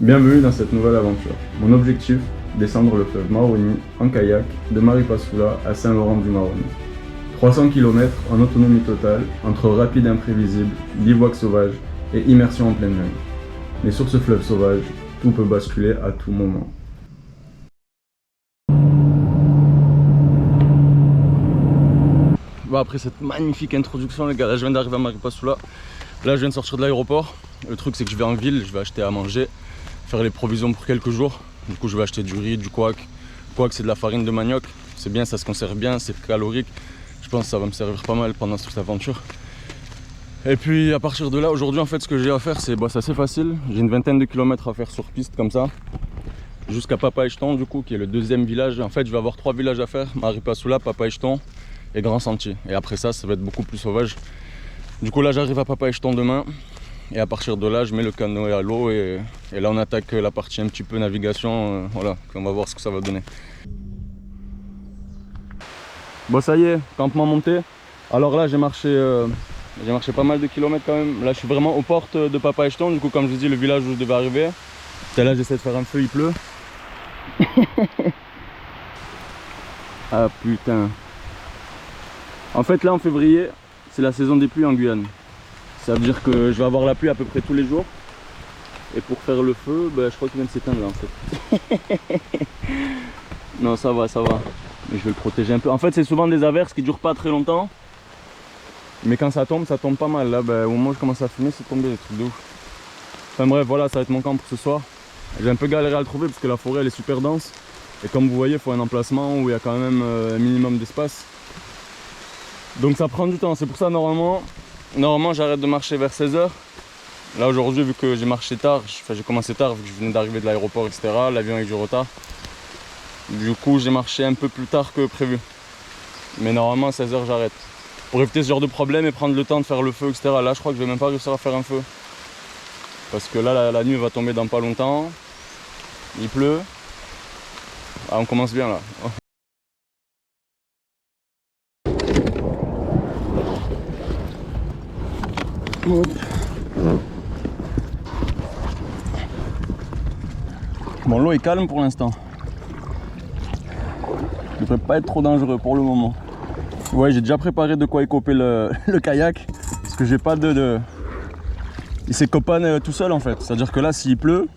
Bienvenue dans cette nouvelle aventure. Mon objectif, descendre le fleuve Maroni en kayak de Maripasoula à Saint-Laurent-du-Maroni. 300 km en autonomie totale, entre rapide imprévisible, bivouac sauvage et immersion en pleine jungle. Mais sur ce fleuve sauvage, tout peut basculer à tout moment. Bon, après cette magnifique introduction les gars, là je viens d'arriver à Maripasoula. Là je viens de sortir de l'aéroport. Le truc c'est que je vais en ville, je vais acheter à manger, faire les provisions pour quelques jours. Du coup je vais acheter du riz, du couac. Couac c'est de la farine de manioc, c'est bien, ça se conserve bien, c'est calorique. Je pense que ça va me servir pas mal pendant cette aventure. Et puis à partir de là, aujourd'hui en fait ce que j'ai à faire c'est assez facile. J'ai une vingtaine de kilomètres à faire sur piste comme ça. Jusqu'à Papa-Echton du coup qui est le deuxième village. En fait je vais avoir 3 villages à faire, Maripasoula, Papa-Echton et Grand Sentier. Et après ça, ça va être beaucoup plus sauvage. Du coup là j'arrive à Papa-Echton demain. Et à partir de là je mets le canoë à l'eau et là on attaque la partie un petit peu navigation. Voilà, on va voir ce que ça va donner. Bon ça y est, campement monté. Alors là j'ai marché pas mal de kilomètres quand même. Là je suis vraiment aux portes de Papa-Echton. Du coup comme je vous dis, le village où je devais arriver. Et là j'essaie de faire un feu, il pleut. Ah putain. En fait là en février c'est la saison des pluies en Guyane. Ça veut dire que je vais avoir la pluie à peu près tous les jours. Et pour faire le feu, je crois qu'il vient de s'éteindre là en fait. Non ça va, ça va. Mais je vais le protéger un peu. En fait c'est souvent des averses qui durent pas très longtemps. Mais quand ça tombe pas mal. Là au moment où je commence à fumer c'est tombé des trucs de ouf. Enfin bref voilà, ça va être mon camp pour ce soir. J'ai un peu galéré à le trouver parce que la forêt elle est super dense. Et comme vous voyez il faut un emplacement où il y a quand même un minimum d'espace. Donc ça prend du temps, c'est pour ça normalement j'arrête de marcher vers 16 h. Là aujourd'hui vu que j'ai marché tard, j'ai commencé tard vu que je venais d'arriver de l'aéroport etc. L'avion a eu du retard. Du coup j'ai marché un peu plus tard que prévu. Mais normalement à 16 h j'arrête. Pour éviter ce genre de problème et prendre le temps de faire le feu etc. Là je crois que je vais même pas réussir à faire un feu. Parce que là la nuit va tomber dans pas longtemps. Il pleut. Ah on commence bien là. Hop. Bon l'eau est calme pour l'instant. Il ne devrait pas être trop dangereux pour le moment. Ouais j'ai déjà préparé de quoi écoper le kayak. Parce que j'ai pas il s'écopane tout seul en fait. C'est à dire que là s'il pleut,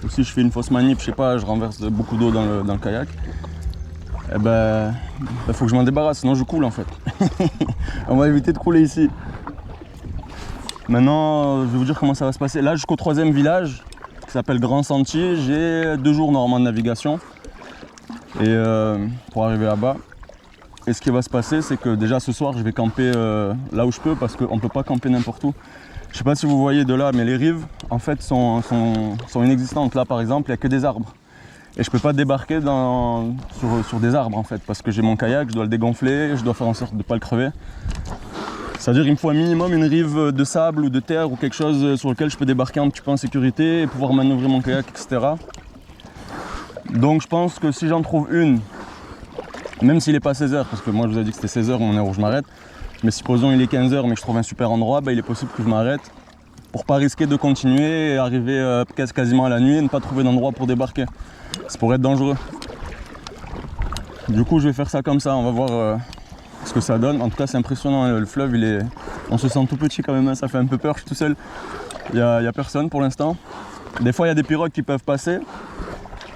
ou si je fais une fausse manip, je sais pas, je renverse beaucoup d'eau dans le kayak. Eh faut que je m'en débarrasse, sinon je coule en fait. On va éviter de couler ici. Maintenant, je vais vous dire comment ça va se passer. Là, jusqu'au 3e village, qui s'appelle Grand Sentier, j'ai 2 jours normalement de navigation. Et pour arriver là-bas. Et ce qui va se passer, c'est que déjà ce soir, je vais camper là où je peux, parce qu'on ne peut pas camper n'importe où. Je ne sais pas si vous voyez de là, mais les rives, en fait, sont inexistantes. Là, par exemple, il n'y a que des arbres. Et je ne peux pas débarquer sur des arbres, en fait, parce que j'ai mon kayak, je dois le dégonfler, je dois faire en sorte de ne pas le crever. C'est-à-dire qu'il me faut un minimum une rive de sable ou de terre ou quelque chose sur lequel je peux débarquer un petit peu en sécurité et pouvoir manœuvrer mon kayak, etc. Donc je pense que si j'en trouve une, même s'il n'est pas 16 h, parce que moi je vous ai dit que c'était 16 h au moment où je m'arrête, mais supposons il est 15 h mais que je trouve un super endroit, il est possible que je m'arrête pour pas risquer de continuer et arriver quasiment à la nuit et ne pas trouver d'endroit pour débarquer. Ça pourrait être dangereux. Du coup je vais faire ça comme ça, on va voir ce que ça donne. En tout cas c'est impressionnant, hein. Le fleuve on se sent tout petit quand même, hein. Ça fait un peu peur, je suis tout seul. Il y a personne pour l'instant. Des fois il y a des pirogues qui peuvent passer.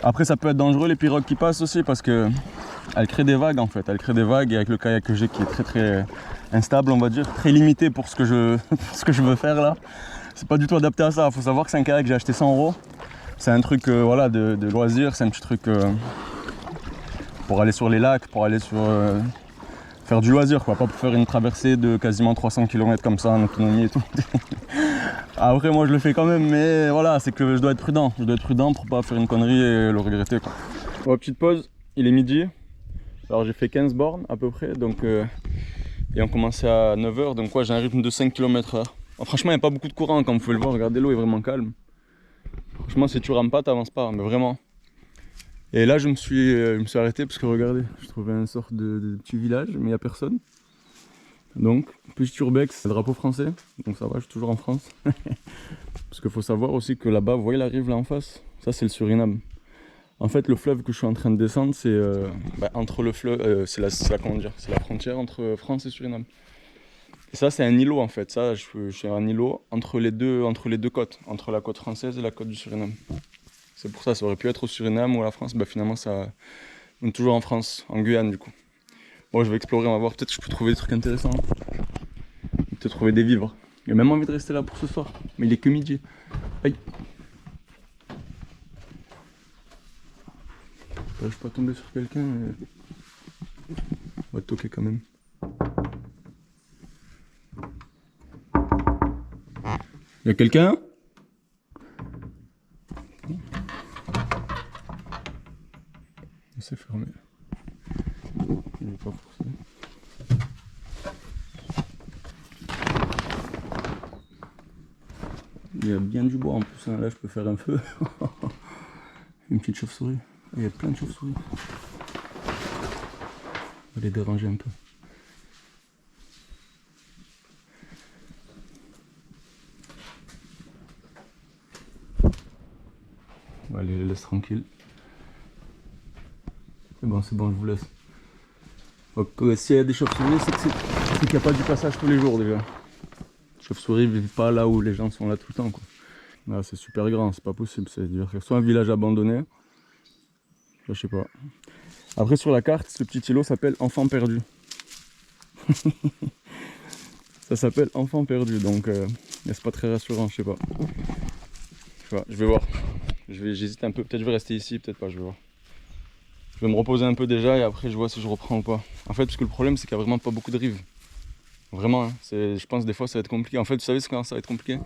Après ça peut être dangereux les pirogues qui passent aussi parce que elles créent des vagues en fait. Elles créent des vagues et avec le kayak que j'ai qui est très instable on va dire, très limité pour ce que je veux faire là. C'est pas du tout adapté à ça. Il faut savoir que c'est un kayak que j'ai acheté 100 €. C'est un truc voilà, de loisir, c'est un petit truc pour aller sur les lacs, pour aller faire du loisir quoi, pas pour faire une traversée de quasiment 300 km comme ça en autonomie et tout. Après moi je le fais quand même, mais voilà, c'est que je dois être prudent. Je dois être prudent pour pas faire une connerie et le regretter quoi. Bon, petite pause, il est midi. Alors j'ai fait 15 bornes à peu près, donc et on commençait à 9 h, donc j'ai un rythme de 5 km/h. Bon, franchement il n'y a pas beaucoup de courant comme vous pouvez le voir, regardez l'eau est vraiment calme. Franchement si tu rames pas t'avances pas, mais vraiment. Et là je me suis arrêté parce que regardez, je trouvais une sorte de petit village mais il n'y a personne. Donc petit urbex, drapeau français, donc ça va, je suis toujours en France. Parce qu'il faut savoir aussi que là-bas, vous voyez la rive là en face, Ça c'est le Suriname. En fait le fleuve que je suis en train de descendre c'est entre le fleuve, c'est la frontière entre France et Suriname. Et ça c'est un îlot en fait, ça je suis un îlot entre les deux côtes, entre la côte française et la côte du Suriname. C'est pour ça, ça aurait pu être au Suriname ou à la France, finalement ça... On est toujours en France, en Guyane du coup. Bon je vais explorer, on va voir, peut-être que je peux trouver des trucs intéressants. Peut-être trouver des vivres. J'ai même envie de rester là pour ce soir, mais il est que midi. Aïe. Je vais pas tomber sur quelqu'un. On va toquer quand même. Y'a quelqu'un? C'est fermé. Je vais pas forcer. Il y a bien du bois en plus, hein. Là je peux faire un feu. Une petite chauve-souris. Il y a plein de chauves-souris. On va les déranger un peu. On va aller les laisser tranquilles. C'est bon, je vous laisse. Donc s'il y a des chauves-souris, c'est qu'il n'y a pas du passage tous les jours déjà. Les chauves-souris ne vivent pas là où les gens sont là tout le temps, quoi. Là c'est super grand, c'est pas possible. C'est-à-dire que soit un village abandonné, je sais pas. Après sur la carte, ce petit îlot s'appelle Enfant Perdu. Ça s'appelle Enfant Perdu, donc c'est pas très rassurant, je sais pas. Je vais voir. J'hésite un peu, peut-être je vais rester ici, peut-être pas, je vais voir. Je vais me reposer un peu déjà et après je vois si je reprends ou pas. En fait, parce que le problème c'est qu'il n'y a vraiment pas beaucoup de rives. Vraiment, hein, je pense des fois ça va être compliqué. En fait, vous savez quand ça va être compliqué?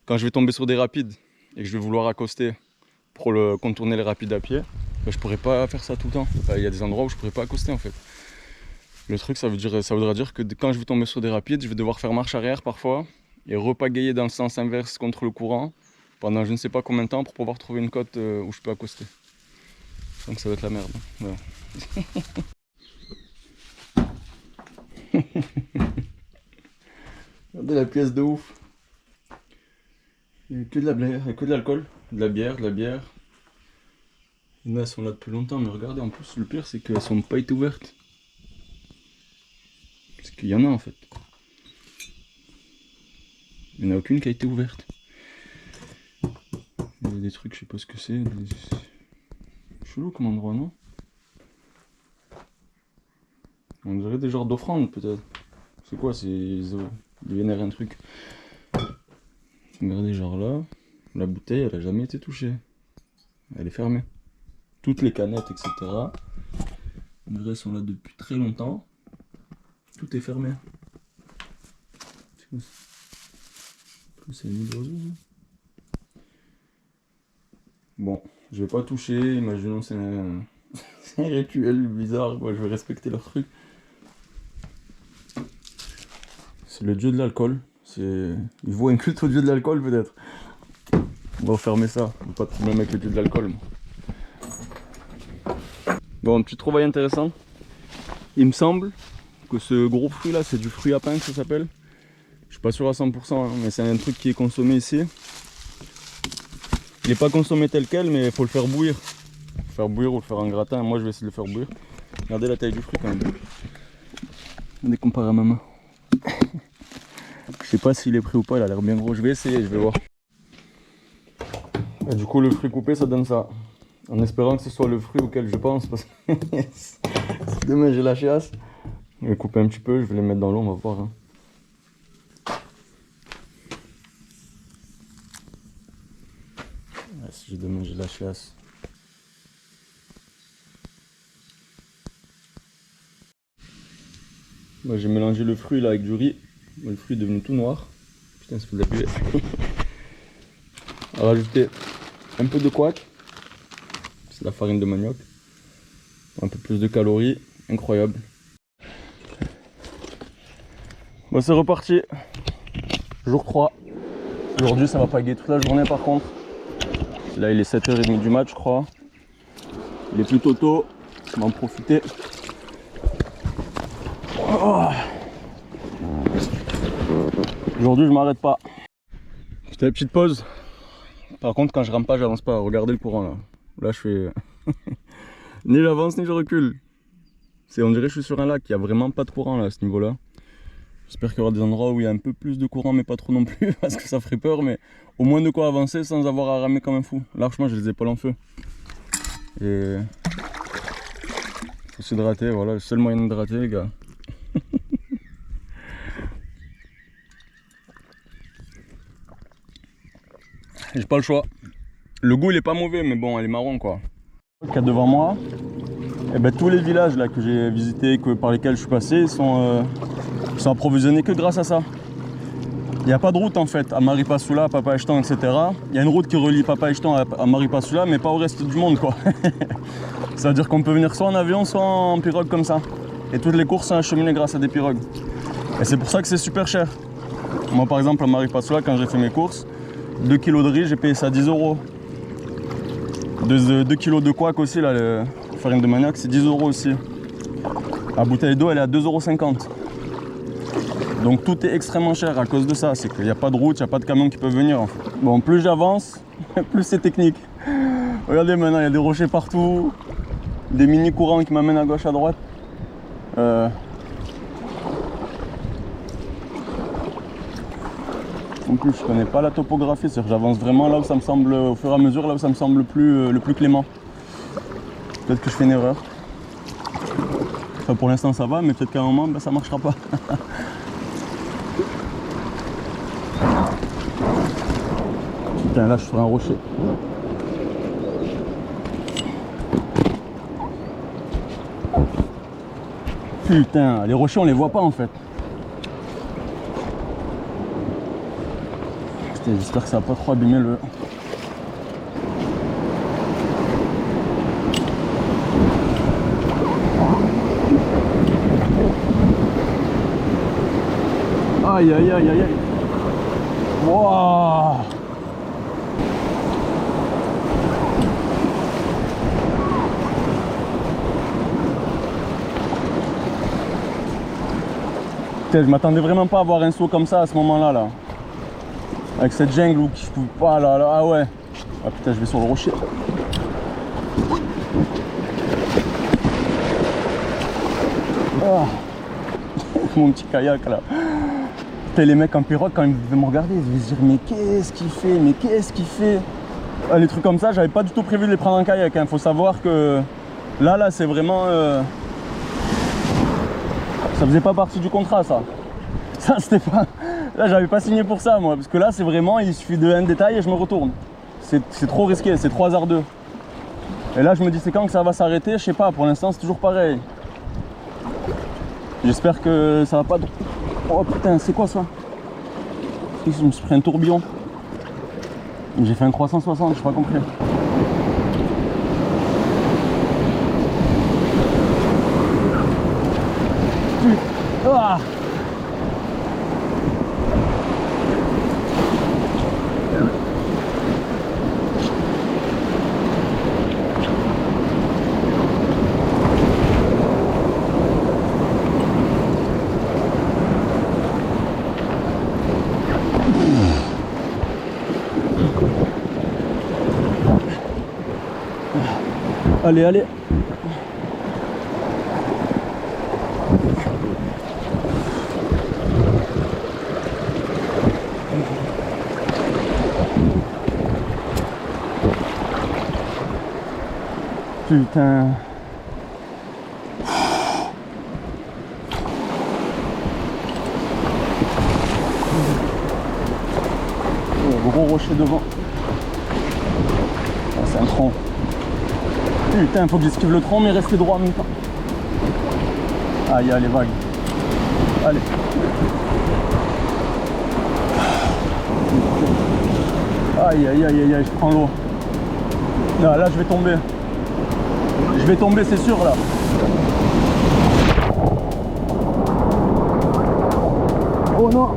Quand je vais tomber sur des rapides et que je vais vouloir accoster pour contourner les rapides à pied, je pourrais pas faire ça tout le temps. Il y a des endroits où je pourrais pas accoster en fait. Le truc, ça voudra dire que quand je vais tomber sur des rapides, je vais devoir faire marche arrière parfois et repagayer dans le sens inverse contre le courant pendant je ne sais pas combien de temps pour pouvoir trouver une côte où je peux accoster. Donc ça va être la merde. Voilà. Regardez la pièce de ouf. Il n'y a que de la bière, il y a que de l'alcool. De la bière. Il y en a, elles sont là depuis longtemps, mais regardez, en plus, le pire, c'est qu'elles sont pas été ouvertes. Parce qu'il y en a en fait. Il n'y en a aucune qui a été ouverte. Il y a des trucs, je sais pas ce que c'est. Chelou comme endroit, non? On dirait des genres d'offrandes peut-être. C'est quoi? Ils vénèrent un truc. Regardez, genre là, la bouteille elle a jamais été touchée. Elle est fermée. Toutes les canettes, etc. Les restes sont là depuis très longtemps. Tout est fermé. C'est un nid d'oiseau. Bon, je vais pas toucher, imaginons c'est un rituel bizarre, quoi. Je vais respecter leur truc. C'est le dieu de l'alcool. Ils vouent un culte au dieu de l'alcool peut-être. On va fermer ça, pas de problème avec le dieu de l'alcool. Bon, petite trouvaille intéressante. Il me semble que ce gros fruit là, c'est du fruit à pain que ça s'appelle. Je suis pas sûr à 100%, hein, mais c'est un truc qui est consommé ici. Il n'est pas consommé tel quel, mais il faut le faire bouillir. Le faire bouillir ou le faire en gratin. Moi je vais essayer de le faire bouillir. Regardez la taille du fruit quand même. Regardez comparé à ma main. Je sais pas s'il est pris ou pas, il a l'air bien gros. Je vais essayer, je vais voir. Et du coup le fruit coupé ça donne ça. En espérant que ce soit le fruit auquel je pense, parce que si demain j'ai la chiasse, je vais couper un petit peu, je vais les mettre dans l'eau, on va voir. Hein. Ouais, si demain j'ai la chiasse. Moi j'ai mélangé le fruit là avec du riz. Le fruit est devenu tout noir. Putain, ça fait de la buée. On va rajouter un peu de couac. C'est la farine de manioc. Un peu plus de calories. Incroyable. Bon, c'est reparti. Jour 3. Aujourd'hui, ça va pagayer toute la journée par contre. Là, il est 7h30 du mat, je crois. Il est plutôt tôt. On va en profiter. Oh. Aujourd'hui, je m'arrête pas. C'était la petite pause. Par contre, quand je rame pas, j'avance pas. Regardez le courant là. Là, je fais. Ni j'avance ni je recule. On dirait que je suis sur un lac. Il n'y a vraiment pas de courant là à ce niveau-là. J'espère qu'il y aura des endroits où il y a un peu plus de courant, mais pas trop non plus, parce que ça ferait peur. Mais au moins de quoi avancer sans avoir à ramer comme un fou. Largement, j'ai les épaules en feu. Et. Faut s'hydrater, voilà, le seul moyen d'hydrater, les gars. J'ai pas le choix. Le goût il est pas mauvais, mais bon, elle est marron quoi. Qu'il y a devant moi, et ben, tous les villages là que j'ai visités, par lesquels je suis passé, ils sont approvisionnés que grâce à ça. Il n'y a pas de route en fait à Maripasoula, Papaichtan, etc. Il y a une route qui relie Papaichtan à Maripasoula, mais pas au reste du monde quoi. Ça veut dire qu'on peut venir soit en avion, soit en pirogue comme ça. Et toutes les courses sont acheminées grâce à des pirogues. Et c'est pour ça que c'est super cher. Moi par exemple à Maripasoula, quand j'ai fait mes courses, 2 kg de riz, j'ai payé ça 10 €. 2 kg de couac aussi, là, la farine de manioc, c'est 10 € aussi. La bouteille d'eau, elle est à 2,50 €. Donc tout est extrêmement cher à cause de ça. C'est qu'il n'y a pas de route, il n'y a pas de camions qui peuvent venir. En fait. Bon, plus j'avance, plus c'est technique. Regardez maintenant, il y a des rochers partout, des mini courants qui m'amènent à gauche, à droite. En plus, je connais pas la topographie, c'est-à-dire que j'avance vraiment là où ça me semble, au fur et à mesure, là où ça me semble le plus clément. Peut-être que je fais une erreur. Enfin, pour l'instant, ça va, mais peut-être qu'à un moment, ben, ça marchera pas. Putain, là, je suis sur un rocher. Putain, les rochers, on les voit pas en fait. J'espère que ça va pas trop abîmer le... Aïe aïe aïe aïe aïe. Wouah. Putain, je m'attendais vraiment pas à avoir un saut comme ça à ce moment-là là. Avec cette jungle où je pouvais pas là, ah ouais. Ah putain, je vais sur le rocher. Oh. Mon petit kayak là. Putain, les mecs en pirogue quand ils devaient me regarder, ils devaient se dire mais qu'est-ce qu'il fait, mais qu'est-ce qu'il fait. Ah, les trucs comme ça, j'avais pas du tout prévu de les prendre en kayak. Hein. Faut savoir que là c'est vraiment... Ça faisait pas partie du contrat ça. Ça c'était pas... Là j'avais pas signé pour ça moi, parce que là c'est vraiment, il suffit d'un détail et je me retourne. C'est trop risqué, c'est trop hasardeux. Et là je me dis c'est quand que ça va s'arrêter, je sais pas, pour l'instant c'est toujours pareil. J'espère que ça va pas... Oh putain, c'est quoi ça? Je me suis pris un tourbillon. J'ai fait un 360, j'ai pas compris. Ah. Allez, allez. Putain. Oh, gros rocher devant. Oh, c'est un tronc. Putain, faut que j'esquive le tronc mais rester droit en même temps. Aïe, allez, vague. Allez. Aïe, aïe, aïe, aïe, aïe, je prends l'eau. Là, je vais tomber. Je vais tomber, c'est sûr, là. Oh non.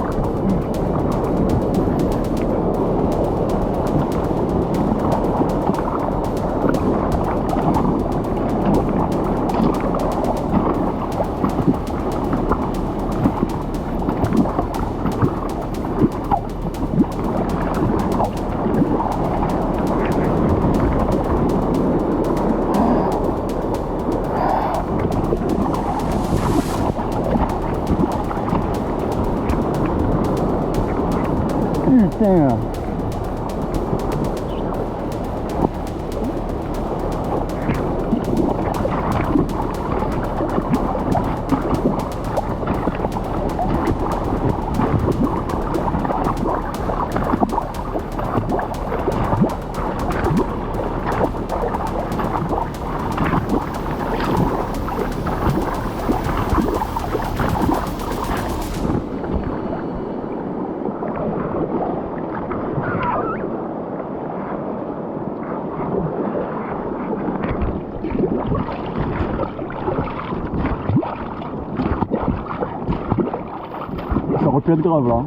aurait pu être grave là.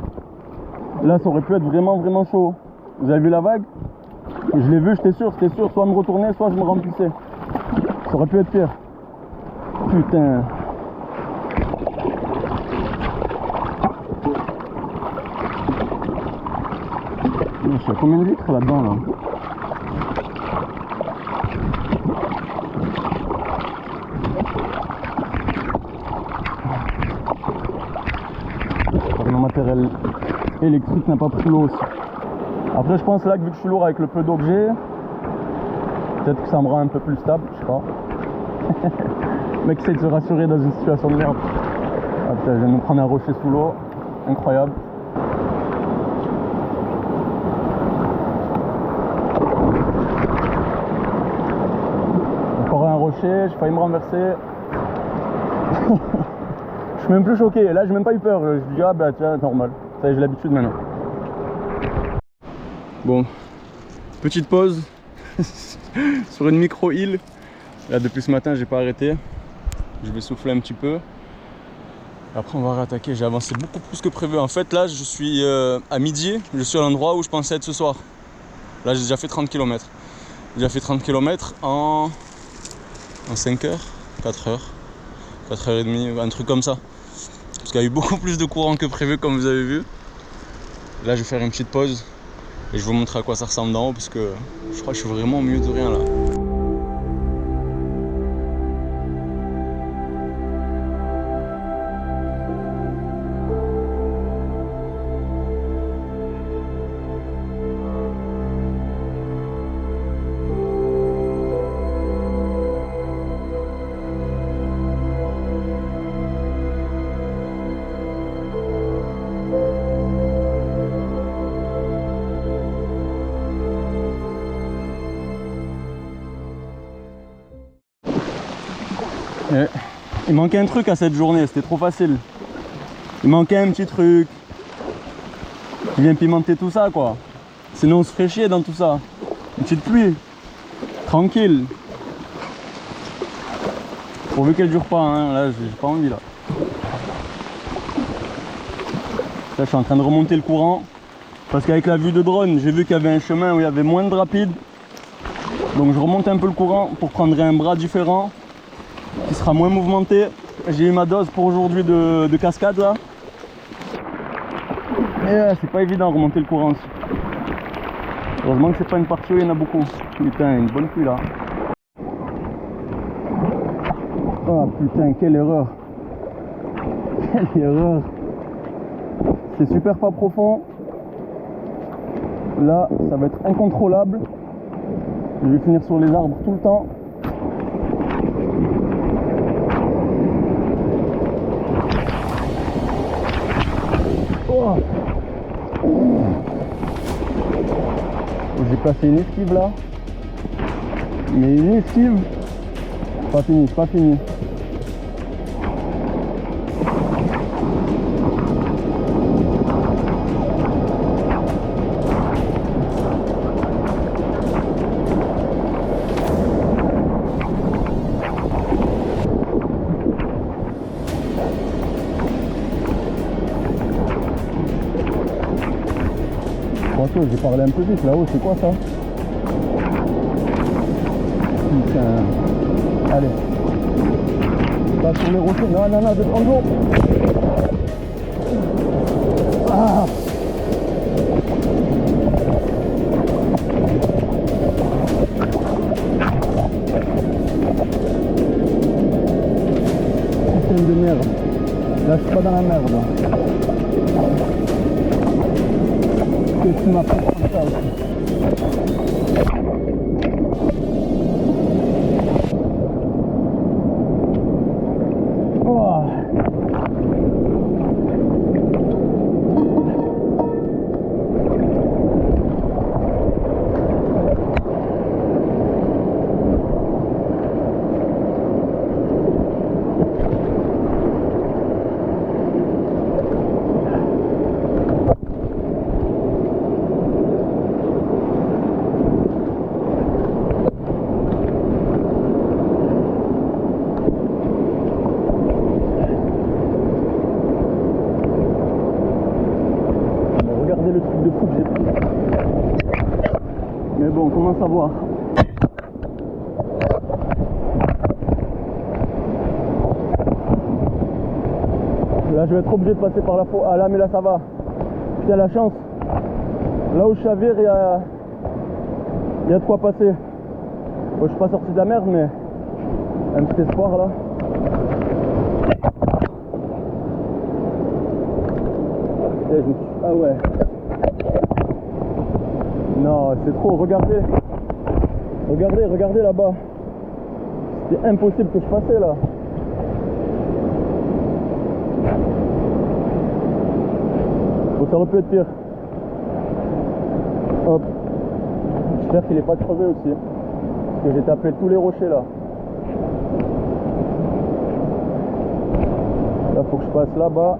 Là ça aurait pu être vraiment chaud. Vous avez vu la vague? Je l'ai vu, j'étais sûr, soit me retourner, soit je me remplissais. Ça aurait pu être pire. Putain. Je sais combien de litres là-dedans là? Mon matériel électrique n'a pas pris l'eau aussi. Après je pense là que vu que je suis lourd avec le peu d'eau que j'ai, peut-être que ça me rend un peu plus stable, je sais pas. Le mec essaie de se rassurer dans une situation de merde. Ah putain, je viens de me prendre un rocher sous l'eau, incroyable. Encore un rocher, j'ai failli me renverser. Je suis même plus choqué, là j'ai même pas eu peur, je me dis ah bah tiens normal, ça y est j'ai l'habitude maintenant. Bon, petite pause sur une micro-île. Là depuis ce matin j'ai pas arrêté, je vais souffler un petit peu. Après on va réattaquer, j'ai avancé beaucoup plus que prévu. En fait là je suis à midi, je suis à l'endroit où je pensais être ce soir. Là j'ai déjà fait 30 km. J'ai déjà fait 30 km en 5 heures, 4 heures, 4 heures et demie, un truc comme ça. Parce qu'il y a eu beaucoup plus de courant que prévu comme vous avez vu. Là je vais faire une petite pause et je vais vous montrer à quoi ça ressemble d'en haut parce que je crois que je suis vraiment au milieu de rien là. Et il manquait un truc à cette journée, c'était trop facile. Il manquait un petit truc qui vient pimenter tout ça quoi. Sinon on se ferait chier dans tout ça. Une petite pluie, tranquille. Pourvu qu'elle dure pas, hein. Là j'ai pas envie là. Là je suis en train de remonter le courant. Parce qu'avec la vue de drone, j'ai vu qu'il y avait un chemin où il y avait moins de rapides. Donc je remonte un peu le courant pour prendre un bras différent, qui sera moins mouvementé. J'ai eu ma dose pour aujourd'hui de cascade là. Et c'est pas évident de remonter le courant aussi. Heureusement que c'est pas une partie où il y en a beaucoup. Putain, une bonne pluie là. Oh putain, quelle erreur. Quelle erreur. C'est super pas profond. Là, ça va être incontrôlable. Je vais finir sur les arbres tout le temps. Oh. J'ai passé une esquive là. Mais une esquive. Pas fini, pas fini. J'ai parlé un peu vite là-haut, c'est quoi ça? Putain. Allez. Pas sur les rochers. Non, non, non, de prendre l'eau. Ah. Putain de merde. Là, je suis pas dans la merde. Qu'est-ce que tu m'as fait comme ça aussi? Oh. commence à voir. Là je vais être obligé de passer par la forêt. Ah là mais là ça va. Putain la chance. Là où je chavire il y a de quoi passer. Bon, je suis pas sorti de la merde mais un petit espoir là. Ah ouais. Non c'est trop, regardez. Regardez là-bas. C'était impossible que je passais là. Bon, ça aurait pu être pire. Hop. J'espère qu'il est pas crevé aussi. Parce que j'ai tapé tous les rochers là. Là faut que je passe là-bas.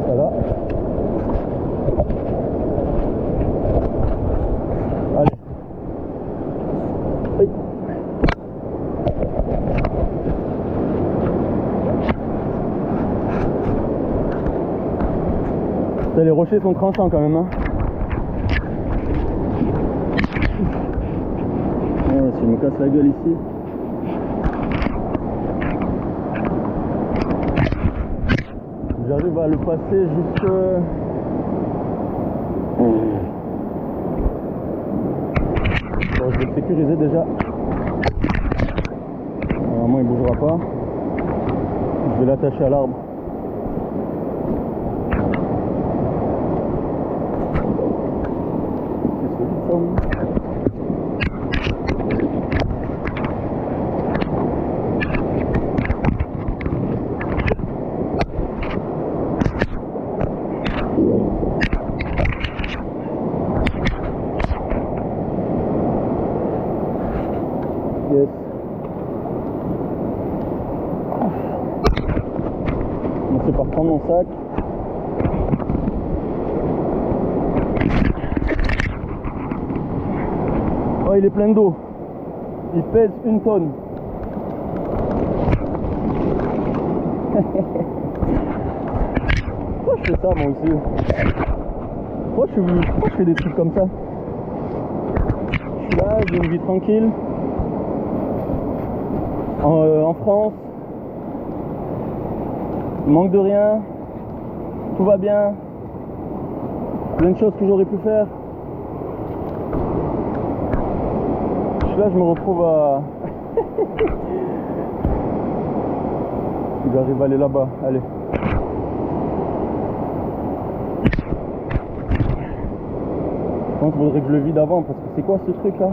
Ça là. Allez. Oui. Putain, les rochers sont tranchants quand même hein. Oh, si je me casse la gueule ici. J'arrive à le passer jusque... Bon, je vais le sécuriser déjà. Normalement il ne bougera pas. Je vais l'attacher à l'arbre. Yes. On sait pas prendre mon sac. Oh, il est plein d'eau. Il pèse 1 tonne. Pourquoi je fais ça moi aussi? Pourquoi je fais des trucs comme ça? Je suis là, j'ai une vie tranquille. En France, il manque de rien, tout va bien, plein de choses que j'aurais pu faire. Je suis là, je me retrouve à... J'arrive à aller là-bas, allez. Je pense qu'il faudrait que je le vide avant, parce que c'est quoi ce truc là?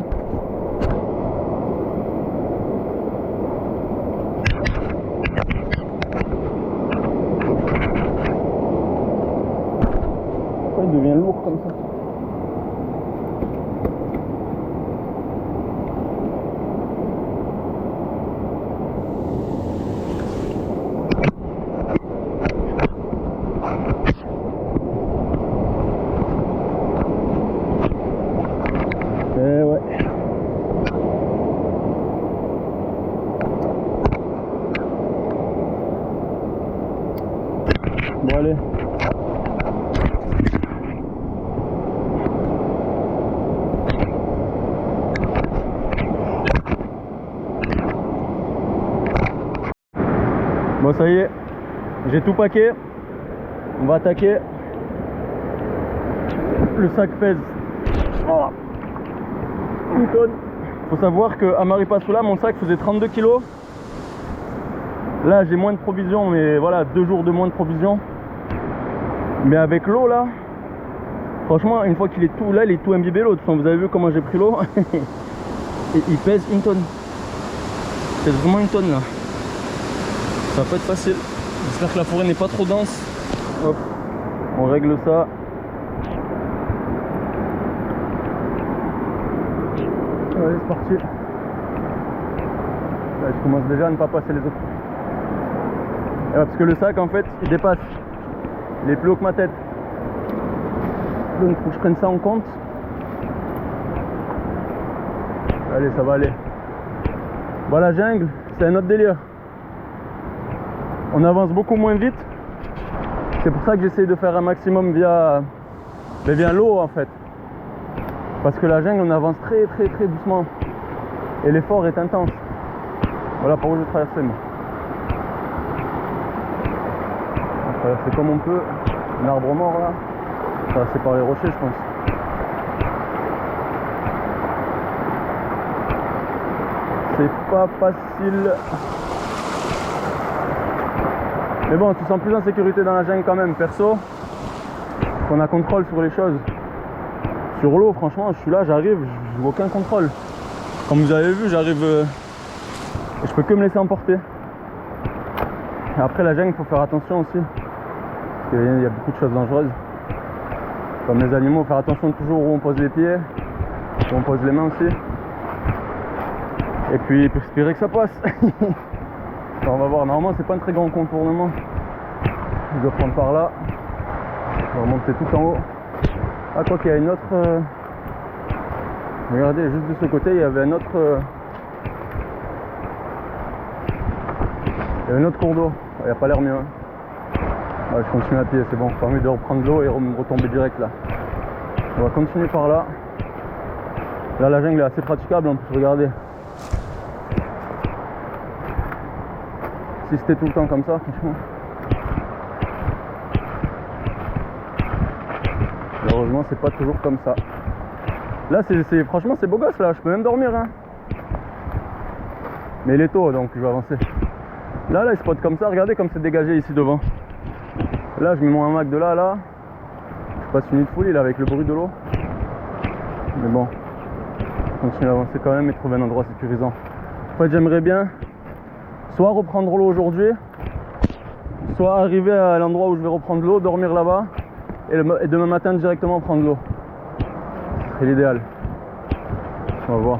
Pourquoi il devient lourd comme ça? Bon allez. Bon ça y est, j'ai tout packé. On va attaquer. Le sac pèse 1 tonne. Faut savoir qu'à Maripasoula, mon sac faisait 32 kg. Là j'ai moins de provisions, mais voilà, 2 jours de moins de provisions. Mais avec l'eau là, franchement, une fois qu'il est tout là, il est tout imbibé l'eau. Vous avez vu comment j'ai pris l'eau? Et il pèse 1 tonne. Il pèse vraiment 1 tonne là. Ça va pas être facile. J'espère que la forêt n'est pas trop dense. Hop, on règle ça. Allez, c'est parti. Là, je commence déjà à ne pas passer les autres. Et là, parce que le sac en fait, il dépasse. Il est plus haut que ma tête. Donc il faut que je prenne ça en compte. Allez, ça va aller. Bon, la jungle, c'est un autre délire. On avance beaucoup moins vite. C'est pour ça que j'essaye de faire un maximum via l'eau en fait. Parce que la jungle, on avance très doucement. Et l'effort est intense. Voilà par où je vais traverser moi. On va traverser comme on peut. Un arbre mort là. Ça va séparer les rochers je pense. C'est pas facile. Mais bon, tu te sens plus en sécurité dans la jungle quand même, perso. Qu'on a contrôle sur les choses. Sur l'eau, franchement, je suis là, j'arrive, je n'ai aucun contrôle. Comme vous avez vu, j'arrive... je peux que me laisser emporter. Et après, la jungle, il faut faire attention aussi. Parce qu'il y a beaucoup de choses dangereuses. Comme les animaux, faire attention toujours où on pose les pieds, où on pose les mains aussi. Et puis espérer que ça passe. Enfin, on va voir, normalement c'est pas un très grand contournement. Je dois prendre par là. On va remonter tout en haut. Ah, quoi qu'il y a une autre... Regardez, juste de ce côté, il y avait un autre... Il y avait un autre cours d'eau. Il n'y a pas l'air mieux. Hein. Ouais, je continue à pied, c'est bon. Pas mieux de reprendre l'eau et retomber direct là. On va continuer par là. Là, la jungle est assez praticable en plus, regardez. Si c'était tout le temps comme ça, franchement. Heureusement, c'est pas toujours comme ça. Là, franchement, c'est beau gosse là. Je peux même dormir. Hein. Mais il est tôt, donc je vais avancer. Là, il spot comme ça. Regardez comme c'est dégagé ici devant. Là, je mets mon hamac de là. Je passe une nuit de folie là avec le bruit de l'eau. Mais bon, je continue à avancer quand même et trouver un endroit sécurisant. En fait, j'aimerais bien soit reprendre l'eau aujourd'hui, soit arriver à l'endroit où je vais reprendre l'eau, dormir là-bas et demain matin directement prendre l'eau. C'est l'idéal. On va voir.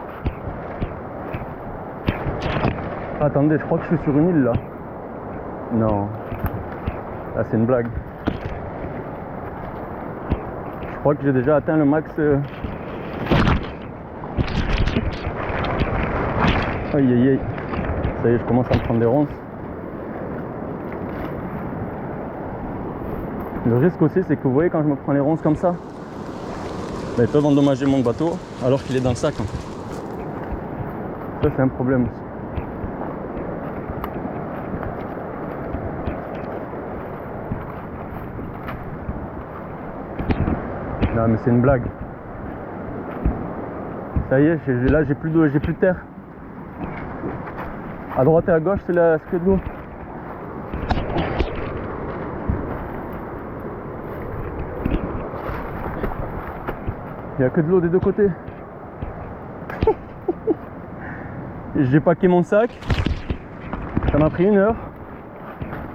Ah, attendez, je crois que je suis sur une île là. Non. Là, c'est une blague. Je crois que j'ai déjà atteint le max. Aïe aïe aïe. Ça y est, je commence à me prendre des ronces. Le risque aussi, c'est que vous voyez, quand je me prends les ronces comme ça, ils peuvent endommager mon bateau alors qu'il est dans le sac. Hein. Ça, c'est un problème aussi. Non, mais c'est une blague. Ça y est, là, j'ai plus d'eau, j'ai plus de terre. À droite et à gauche, c'est que de l'eau. Il n'y a que de l'eau des deux côtés. J'ai packé mon sac. Ça m'a pris 1 heure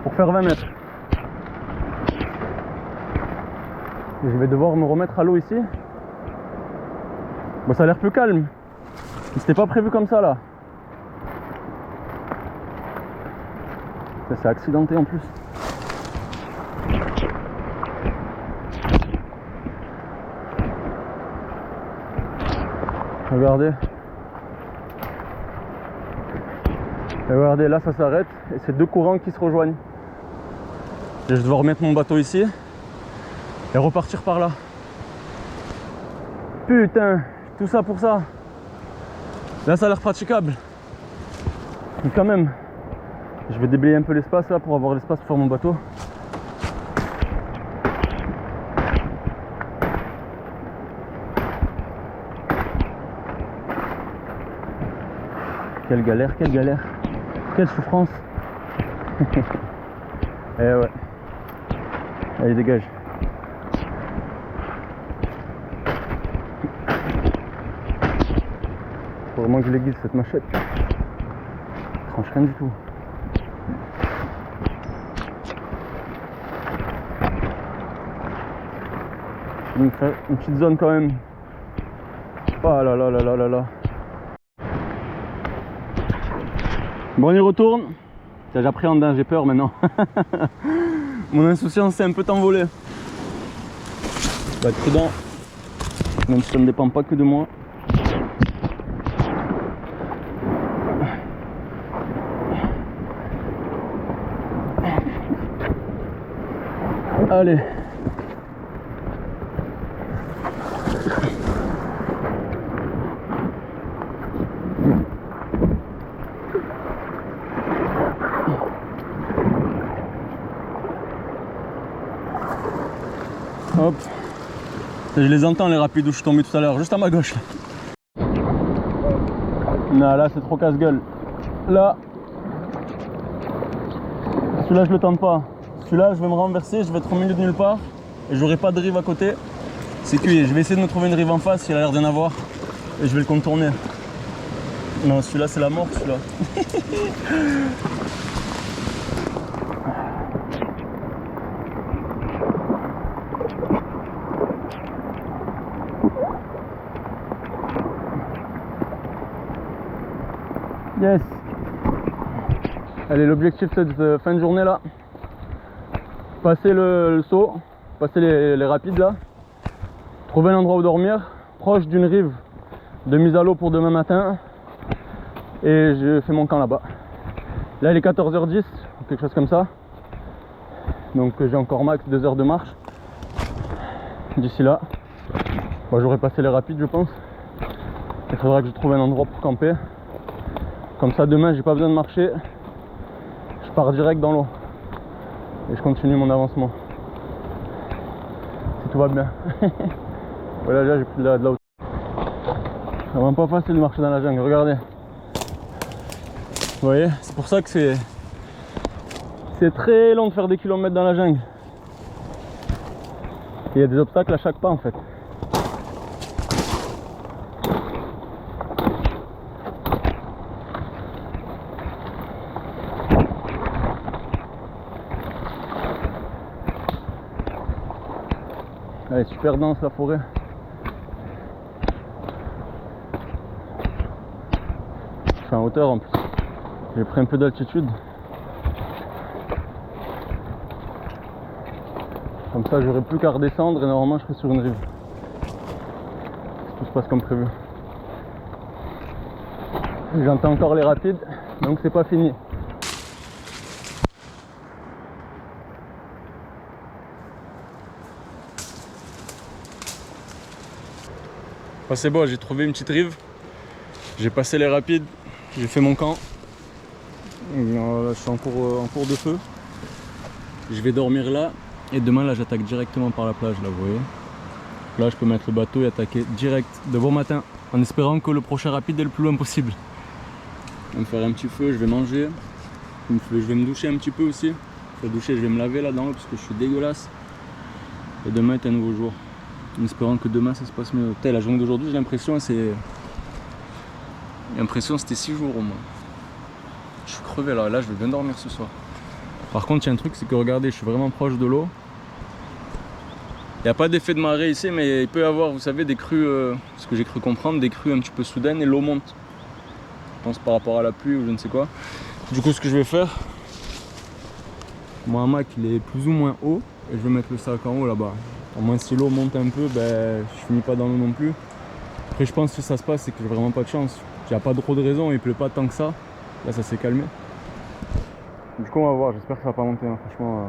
pour faire 20 mètres. Et je vais devoir me remettre à l'eau ici. Bon, ça a l'air plus calme. C'était pas prévu comme ça là. Ça s'est accidenté en plus. Regardez. Et regardez, là ça s'arrête et c'est deux courants qui se rejoignent. Et je dois remettre mon bateau ici et repartir par là. Putain, tout ça pour ça. Là ça a l'air praticable. Mais quand même, je vais déblayer un peu l'espace là pour avoir l'espace pour faire mon bateau. Quelle galère, quelle souffrance. Eh ouais. Allez, dégage. Faut vraiment que je l'aiguise cette machette. Elle tranche rien du tout. Je vais me faire une petite zone quand même. Oh là là là là là là. Bon, on y retourne. J'appréhende, j'ai peur maintenant. Mon insouciance s'est un peu envolée. Je vais être prudent, même si ça ne dépend pas que de moi. Allez. Hop. Je les entends les rapides où je suis tombé tout à l'heure, juste à ma gauche. Non, là c'est trop casse-gueule. Là, celui-là je le tente pas. Celui-là je vais me renverser, je vais être au milieu de nulle part et j'aurai pas de rive à côté. C'est cuit. Je vais essayer de me trouver une rive en face, il a l'air d'en avoir. Et je vais le contourner. Non, celui-là c'est la mort, celui-là. Yes. Allez, l'objectif cette fin de journée là, passer le saut, passer les rapides là, trouver un endroit où dormir, proche d'une rive de mise à l'eau pour demain matin, et je fais mon camp là-bas. Là il est 14h10, quelque chose comme ça, donc j'ai encore max 2 heures de marche d'ici là. Bon, j'aurai passé les rapides je pense, il faudra que je trouve un endroit pour camper. Comme ça demain j'ai pas besoin de marcher, je pars direct dans l'eau et je continue mon avancement. Si tout va bien. Voilà, là j'ai pris de la hauteur. C'est vraiment pas facile de marcher dans la jungle, regardez. Vous voyez, c'est pour ça que c'est très long de faire des kilomètres dans la jungle. Il y a des obstacles à chaque pas en fait. Elle est super dense la forêt. Je suis en hauteur en plus. J'ai pris un peu d'altitude. Comme ça j'aurai plus qu'à redescendre et normalement je serai sur une rive. Tout se passe comme prévu. J'entends encore les rapides, donc c'est pas fini. Bah, c'est bon, j'ai trouvé une petite rive. J'ai passé les rapides, j'ai fait mon camp. Là, je suis en cours de feu. Je vais dormir là. Et demain, là, j'attaque directement par la plage, là, vous voyez. Là, je peux mettre le bateau et attaquer direct de bon matin, en espérant que le prochain rapide est le plus loin possible. Je vais me faire un petit feu, je vais manger. Je vais me doucher un petit peu aussi. Je vais doucher, je vais me laver là-dedans parce que je suis dégueulasse. Et demain est un nouveau jour. En espérant que demain ça se passe mieux. Putain, la journée d'aujourd'hui, j'ai l'impression c'était 6 jours au moins. Je suis crevé là, je vais bien dormir ce soir. Par contre, il y a un truc, c'est que regardez, je suis vraiment proche de l'eau. Il n'y a pas d'effet de marée ici, mais il peut y avoir, vous savez, des crues, ce que j'ai cru comprendre, des crues un petit peu soudaines et l'eau monte. Je pense par rapport à la pluie ou je ne sais quoi. Du coup, ce que je vais faire, mon hamac il est plus ou moins haut et je vais mettre le sac en haut là-bas. Au moins si l'eau monte un peu, ben, je finis pas dans l'eau non plus. Après je pense que si ça se passe, c'est que j'ai vraiment pas de chance. Il n'y a pas trop de raison, il pleut pas tant que ça. Là ça s'est calmé. Du coup on va voir, j'espère que ça va pas monter. Hein. Franchement,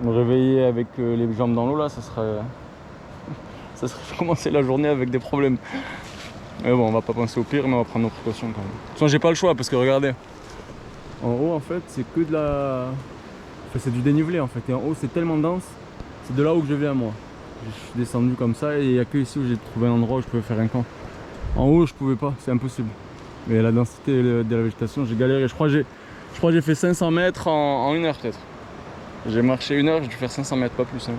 me réveiller avec les jambes dans l'eau là, ça serait commencer la journée avec des problèmes. Mais bon, on va pas penser au pire, mais on va prendre nos précautions quand même. De toute façon j'ai pas le choix parce que regardez. En haut en fait c'est que de la... Enfin, c'est du dénivelé en fait. Et en haut c'est tellement dense. C'est de là où je viens moi. Je suis descendu comme ça et il n'y a que ici où j'ai trouvé un endroit où je pouvais faire un camp. En haut je pouvais pas, c'est impossible. Mais la densité de la végétation, j'ai galéré. Je crois que j'ai fait 500 mètres en 1 heure peut-être. J'ai marché 1 heure, j'ai dû faire 500 mètres, pas plus. Hein.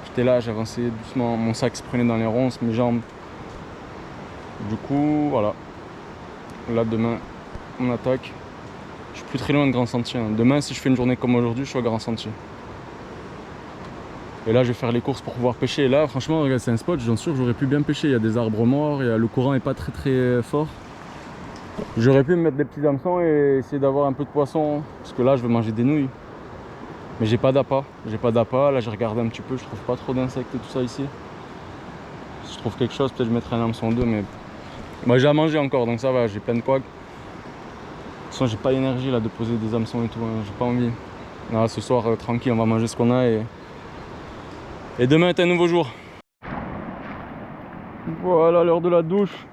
J'étais là, j'avançais doucement, mon sac se prenait dans les ronces, mes jambes. Du coup, voilà. Là demain, on attaque. Je suis plus très loin de Grand Sentier. Hein. Demain, si je fais une journée comme aujourd'hui, je suis au Grand Sentier. Et là je vais faire les courses pour pouvoir pêcher. Et là franchement regarde, c'est un spot, j'en suis sûr que j'aurais pu bien pêcher. Il y a des arbres morts, le courant est pas très fort. J'aurais pu me mettre des petits hameçons et essayer d'avoir un peu de poisson. Parce que là je vais manger des nouilles. Mais j'ai pas d'appât. Là j'ai regardé un petit peu, je trouve pas trop d'insectes et tout ça ici. Si je trouve quelque chose, peut-être je mettrai un hameçon ou deux. Mais moi j'ai à manger encore donc ça va, j'ai plein de quags. De toute façon j'ai pas l'énergie là de poser des hameçons et tout, hein. J'ai pas envie. Là, ce soir tranquille, on va manger ce qu'on a et demain est un nouveau jour. Voilà l'heure de la douche.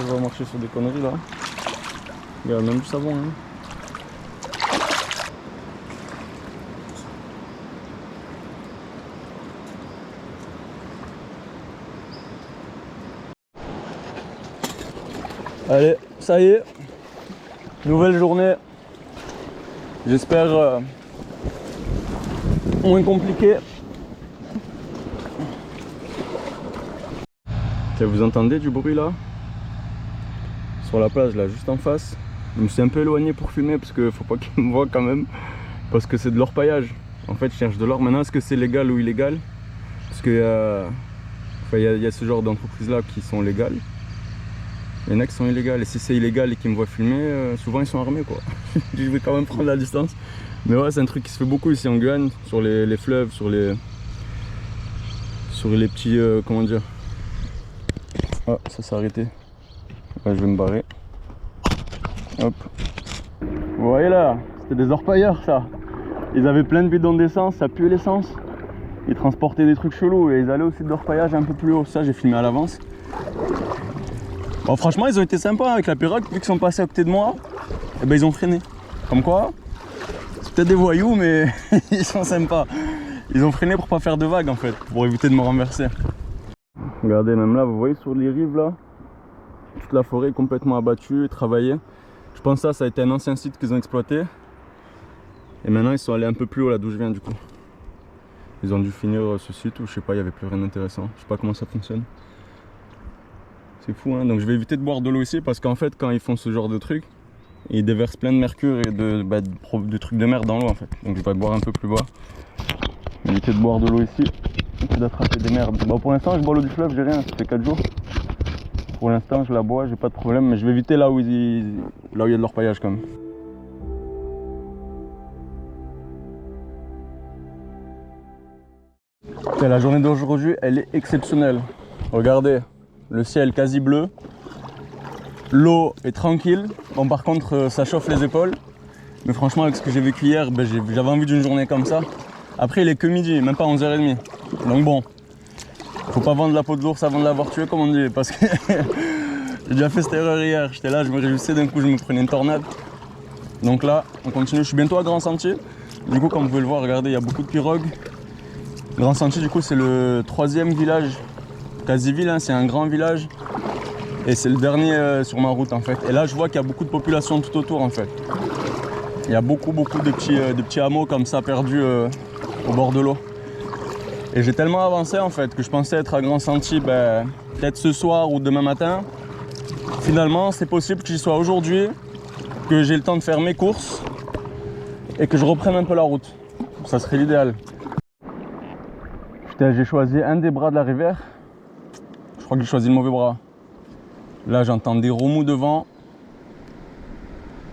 je vais marcher sur des conneries là. Il y a même du savon. Hein. Allez, ça y est, nouvelle journée, j'espère moins compliquée. Vous entendez du bruit là? Sur la plage là, juste en face. Je me suis un peu éloigné pour filmer parce que faut pas qu'ils me voient quand même. Parce que c'est de l'orpaillage. En fait je cherche de l'or. Maintenant est-ce que c'est légal ou illégal? Parce qu'il y a ce genre d'entreprises là qui sont légales. Il y en a qui sont illégales, et si c'est illégal et qu'ils me voient filmer, souvent ils sont armés quoi. Je vais quand même prendre la distance. Mais ouais, c'est un truc qui se fait beaucoup ici en Guyane, sur les fleuves, sur les petits, comment dire. Ah, ça s'est arrêté. Ouais, je vais me barrer. Hop. Vous voyez là, c'était des orpailleurs ça. Ils avaient plein de bidons d'essence, ça puait l'essence. Ils transportaient des trucs chelous et ils allaient au site d'orpaillage un peu plus haut. Ça j'ai filmé à l'avance. Bon, franchement ils ont été sympas avec la pirogue, vu qu'ils sont passés à côté de moi, et ben ils ont freiné. Comme quoi, c'est peut-être des voyous mais ils sont sympas. Ils ont freiné pour pas faire de vagues en fait, pour éviter de me renverser. Regardez, même là, vous voyez sur les rives là, toute la forêt est complètement abattue et travaillée. Je pense que ça a été un ancien site qu'ils ont exploité. Et maintenant ils sont allés un peu plus haut là d'où je viens du coup. Ils ont dû finir ce site ou je sais pas, il n'y avait plus rien d'intéressant. Je sais pas comment ça fonctionne. C'est fou hein, donc je vais éviter de boire de l'eau ici parce qu'en fait quand ils font ce genre de trucs, ils déversent plein de mercure et de trucs de merde dans l'eau en fait. Donc je vais boire un peu plus bas. Éviter de boire de l'eau ici, et d'attraper des merdes. Bon, pour l'instant je bois l'eau du fleuve, j'ai rien, ça fait 4 jours. Pour l'instant je la bois, j'ai pas de problème, mais je vais éviter là où il y a de l'orpaillage quand même. Et la journée d'aujourd'hui elle est exceptionnelle. Regardez, le ciel quasi bleu. L'eau est tranquille. Bon par contre ça chauffe les épaules. Mais franchement avec ce que j'ai vécu hier, j'avais envie d'une journée comme ça. Après il est que midi, même pas 11h30. Donc bon, faut pas vendre la peau de l'ours avant de l'avoir tué comme on dit. Parce que j'ai déjà fait cette erreur hier. J'étais là, je me réjouissais, d'un coup je me prenais une tornade. Donc là on continue, je suis bientôt à Grand Sentier. Du coup comme vous pouvez le voir, regardez il y a beaucoup de pirogues. Grand Sentier du coup c'est le 3e village, quasi ville, hein, c'est un grand village. Et c'est le dernier sur ma route en fait. Et là je vois qu'il y a beaucoup de population tout autour en fait. Il y a beaucoup de petits hameaux comme ça perdus au bord de l'eau. Et j'ai tellement avancé en fait que je pensais être à Grand Sentier peut-être ce soir ou demain matin. Finalement c'est possible que j'y sois aujourd'hui, que j'ai le temps de faire mes courses et que je reprenne un peu la route. Ça serait l'idéal. Putain, j'ai choisi un des bras de la rivière. Je crois que j'ai choisi le mauvais bras. Là j'entends des remous devant.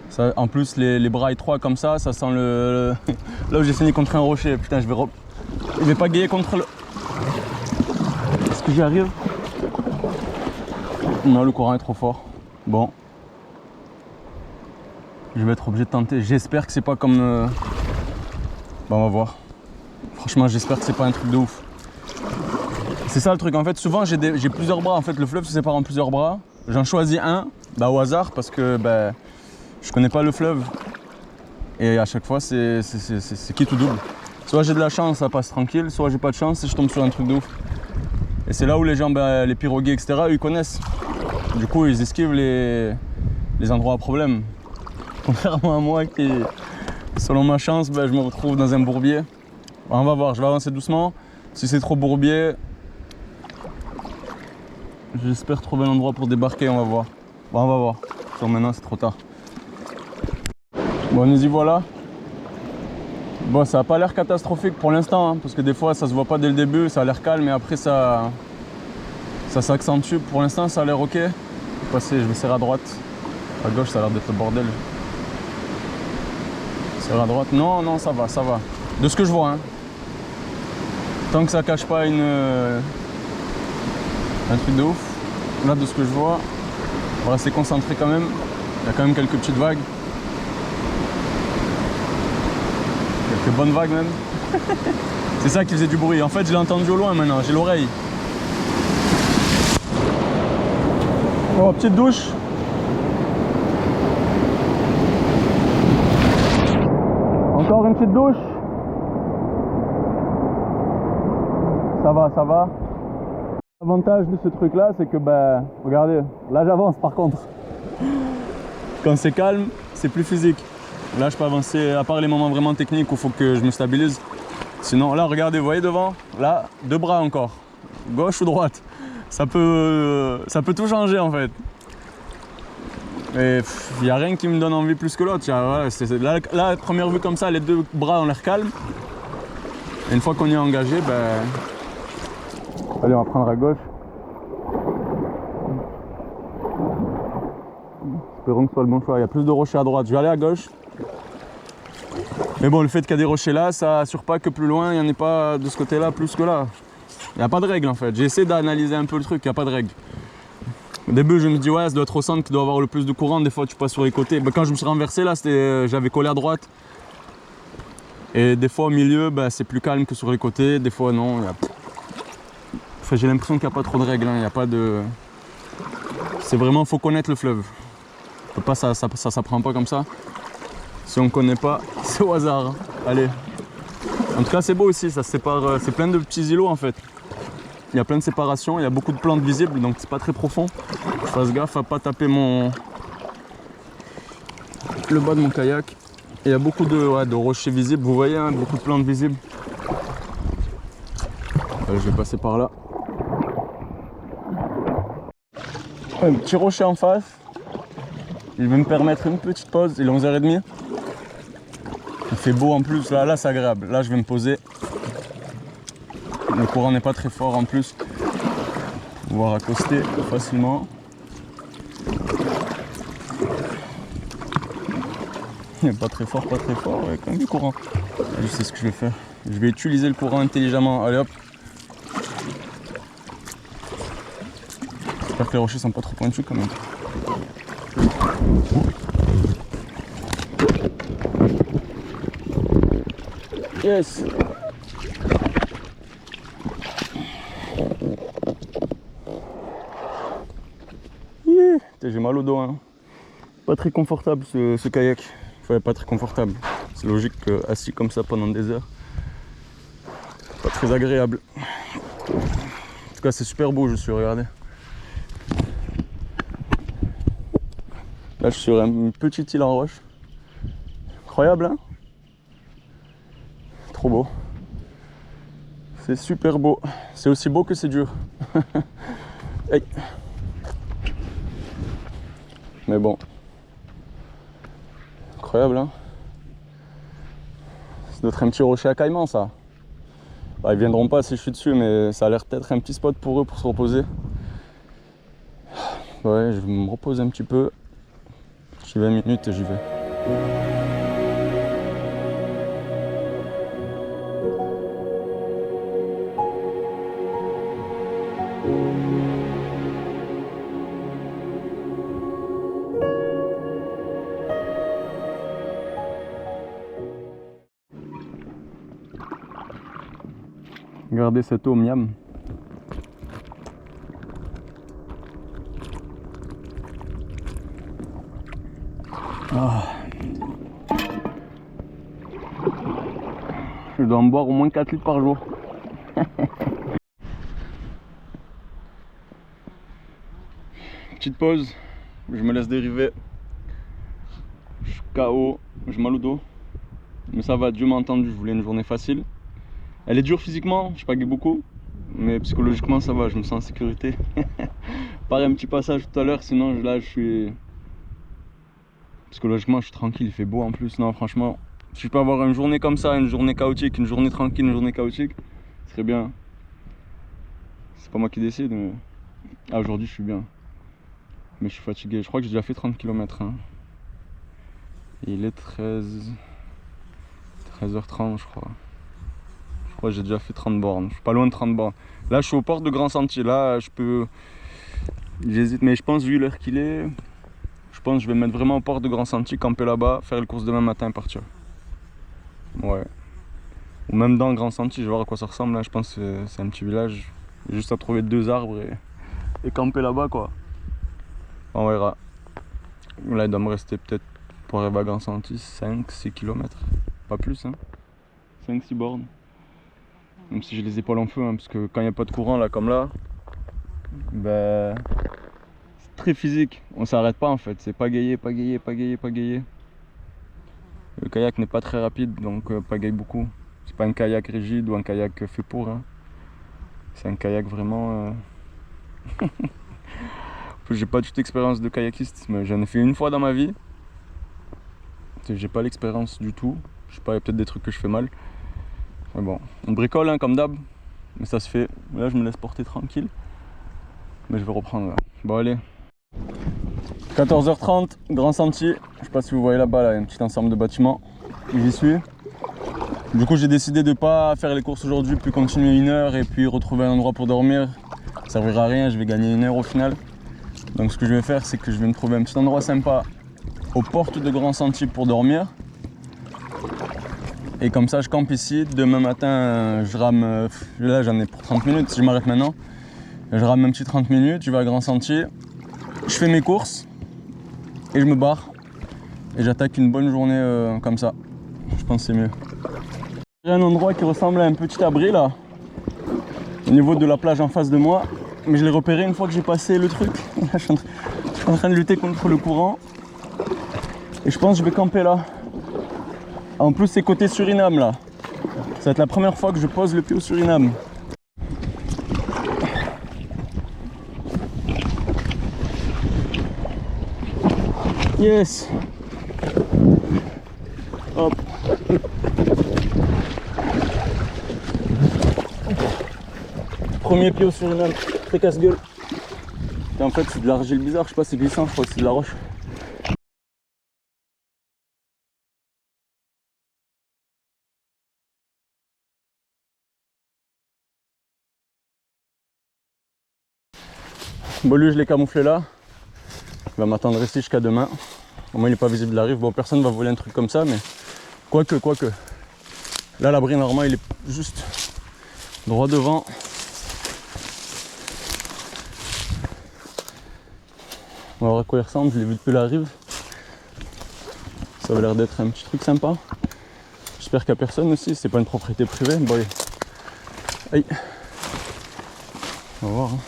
Ça, en plus les bras étroits comme ça sent le... Là où j'ai saigné contre un rocher. Putain je vais pas gayer contre le... Est-ce que j'y arrive? Non, le courant est trop fort. Bon. Je vais être obligé de tenter. J'espère que c'est pas comme... Bon, on va voir. Franchement j'espère que c'est pas un truc de ouf. C'est ça le truc, en fait souvent j'ai plusieurs bras, en fait le fleuve se sépare en plusieurs bras. J'en choisis un au hasard parce que je connais pas le fleuve. Et à chaque fois c'est quitte ou double. Soit j'ai de la chance, ça passe tranquille, soit j'ai pas de chance et je tombe sur un truc de ouf. Et c'est là où les gens, les piroguiers etc, eux, ils connaissent. Du coup ils esquivent les endroits à problème. Contrairement à moi qui, selon ma chance, je me retrouve dans un bourbier. On va voir, je vais avancer doucement. Si c'est trop bourbier, j'espère trouver un endroit pour débarquer, on va voir. Bon, on va voir. Sur maintenant, c'est trop tard. Bon, nous y voilà. Bon, ça n'a pas l'air catastrophique pour l'instant, hein, parce que des fois, ça se voit pas dès le début, ça a l'air calme, et après, ça s'accentue. Pour l'instant, ça a l'air ok. Je vais serrer à droite. À gauche, ça a l'air d'être le bordel. Serrer à droite. Non, non, ça va, ça va. De ce que je vois, hein. Tant que ça cache pas un truc de ouf. Là de ce que je vois, on va rester concentré quand même. Il y a quand même quelques petites vagues. Quelques bonnes vagues même. C'est ça qui faisait du bruit. En fait je l'ai entendu au loin maintenant, j'ai l'oreille. Bon, petite douche. Encore une petite douche. Ça va, ça va. L'avantage de ce truc là, c'est que ben, regardez, là j'avance par contre. Quand c'est calme, c'est plus physique. Là je peux avancer, à part les moments vraiment techniques où il faut que je me stabilise. Sinon là regardez, vous voyez devant, là deux bras encore, gauche ou droite. Ça peut tout changer en fait. Et il n'y a rien qui me donne envie plus que l'autre. Là, à première vue comme ça, les deux bras ont l'air calmes. Et une fois qu'on y est engagé, ben... Allez, on va prendre à gauche. Espérons que ce soit le bon choix. Il y a plus de rochers à droite. Je vais aller à gauche. Mais bon, le fait qu'il y a des rochers là, ça assure pas que plus loin, il n'y en ait pas de ce côté-là plus que là. Il n'y a pas de règle en fait. J'ai essayé d'analyser un peu le truc, il n'y a pas de règle. Au début, je me dis, ouais, ça doit être au centre qui doit avoir le plus de courant. Des fois, tu passes sur les côtés. Ben, quand je me suis renversé là, j'avais collé à droite. Et des fois, au milieu, ben, c'est plus calme que sur les côtés. Des fois, non. Enfin, j'ai l'impression qu'il n'y a pas trop de règles. Il n'y a pas de... C'est vraiment, faut connaître le fleuve. Pas, ça s'apprend pas comme ça. Si on ne connaît pas, c'est au hasard. Allez. En tout cas, c'est beau aussi. Ça se sépare. C'est plein de petits îlots en fait. Il y a plein de séparations. Il y a beaucoup de plantes visibles, donc c'est pas très profond. Je fasse gaffe à pas taper le bas de mon kayak. Et il y a beaucoup de rochers visibles. Vous voyez, hein, beaucoup de plantes visibles. Je vais passer par là. Un petit rocher en face. Il va me permettre une petite pause. Il est 11h30. Il fait beau en plus. Là c'est agréable. Là, je vais me poser. Le courant n'est pas très fort en plus. Pouvoir accoster facilement. Il n'est pas très fort, il y a quand même du courant. Je sais ce que je vais faire. Je vais utiliser le courant intelligemment. Allez hop. J'espère que les rochers sont pas trop pointus quand même. Yes. J'ai mal au dos, hein. Pas très confortable ce kayak. Enfin, pas très confortable. C'est logique que assis comme ça pendant des heures, pas très agréable. En tout cas, c'est super beau, je suis, regardez. Là, je suis sur une petite île en roche. Incroyable, hein? Trop beau. C'est super beau. C'est aussi beau que c'est dur. Hey. Mais bon. Incroyable, hein? Ça doit être un petit rocher à caïman, ça. Bah, ils viendront pas si je suis dessus, mais ça a l'air peut-être un petit spot pour eux pour se reposer. Ouais, je vais me reposer un petit peu. J'ai 20 minutes et j'y vais. Regardez cette eau miam. Ah. Je dois en boire au moins 4 litres par jour. Petite pause, je me laisse dériver. Je suis KO, j'ai mal au dos. Mais ça va, Dieu m'a entendu, je voulais une journée facile. Elle est dure physiquement, je pagaie beaucoup. Mais psychologiquement ça va, je me sens en sécurité. Pareil, un petit passage tout à l'heure, sinon là je suis... Psychologiquement je suis tranquille, il fait beau en plus. Non franchement, si je peux avoir une journée comme ça, une journée chaotique, une journée tranquille, une journée chaotique, ce serait bien. C'est pas moi qui décide, mais... Ah, aujourd'hui je suis bien. Mais je suis fatigué, je crois que j'ai déjà fait 30 km. Hein. Il est 13h30 je crois. Je crois que j'ai déjà fait 30 bornes. Je suis pas loin de 30 bornes. Là je suis au port de Grand Sentier. Là je peux... J'hésite, mais je pense vu l'heure qu'il est, je pense que je vais me mettre vraiment au port de Grand Sentier, camper là-bas, faire les courses demain matin et partir. Ouais. Ou même dans Grand Sentier, je vais voir à quoi ça ressemble là. Je pense que c'est un petit village. Juste à trouver 2 arbres et camper là-bas quoi. On verra. Là, il doit me rester peut-être pour arriver à Grand Santi 5-6 km. Pas plus, hein. 5-6 bornes. Même si j'ai les épaules en feu, hein, parce que quand il n'y a pas de courant, là, comme là, ben, c'est très physique. On s'arrête pas en fait. C'est pagayer, pagayer, pagayer, pagayer. Le kayak n'est pas très rapide, donc pagaille beaucoup. C'est pas un kayak rigide ou un kayak fait pour. Hein. C'est un kayak vraiment. J'ai pas toute expérience de kayakiste, mais j'en ai fait une fois dans ma vie. J'ai pas l'expérience du tout. Je sais pas, il y a peut-être des trucs que je fais mal. Mais bon, on bricole hein, comme d'hab. Mais ça se fait. Là, je me laisse porter tranquille. Mais je vais reprendre là. Bon, allez. 14h30, Grand Sentier. Je sais pas si vous voyez là-bas, là, il y a un petit ensemble de bâtiments. J'y suis. Du coup, j'ai décidé de pas faire les courses aujourd'hui, puis continuer 1 heure et puis retrouver un endroit pour dormir. Ça servira à rien, je vais gagner 1 heure au final. Donc, ce que je vais faire, c'est que je vais me trouver un petit endroit sympa aux portes de Grand Sentier pour dormir. Et comme ça, je campe ici. Demain matin, je rame. Là, j'en ai pour 30 minutes si je m'arrête maintenant. Je rame un petit 30 minutes, je vais à Grand Sentier. Je fais mes courses et je me barre. Et j'attaque une bonne journée comme ça. Je pense que c'est mieux. J'ai un endroit qui ressemble à un petit abri là, au niveau de la plage en face de moi. Mais je l'ai repéré une fois que j'ai passé le truc. Je suis en train de lutter contre le courant. Et je pense que je vais camper là. En plus, c'est côté Suriname là. Ça va être la première fois que je pose le pied au Suriname. Yes. Hop. Premier pied au Suriname, très casse-gueule. Et en fait, c'est de l'argile bizarre, je sais pas, c'est glissant, je crois que c'est de la roche. Bon, lui, je l'ai camouflé là. Il va m'attendre ici jusqu'à demain. Au moins, il n'est pas visible de la rive. Bon, personne va voler un truc comme ça, mais quoique. Là, l'abri, normalement, il est juste droit devant. On va voir à quoi il ressemble, je l'ai vu depuis la rive. Ça avait l'air d'être un petit truc sympa. J'espère qu'il n'y a personne aussi, c'est pas une propriété privée. Bon, allez. Aïe. On va voir. Hein.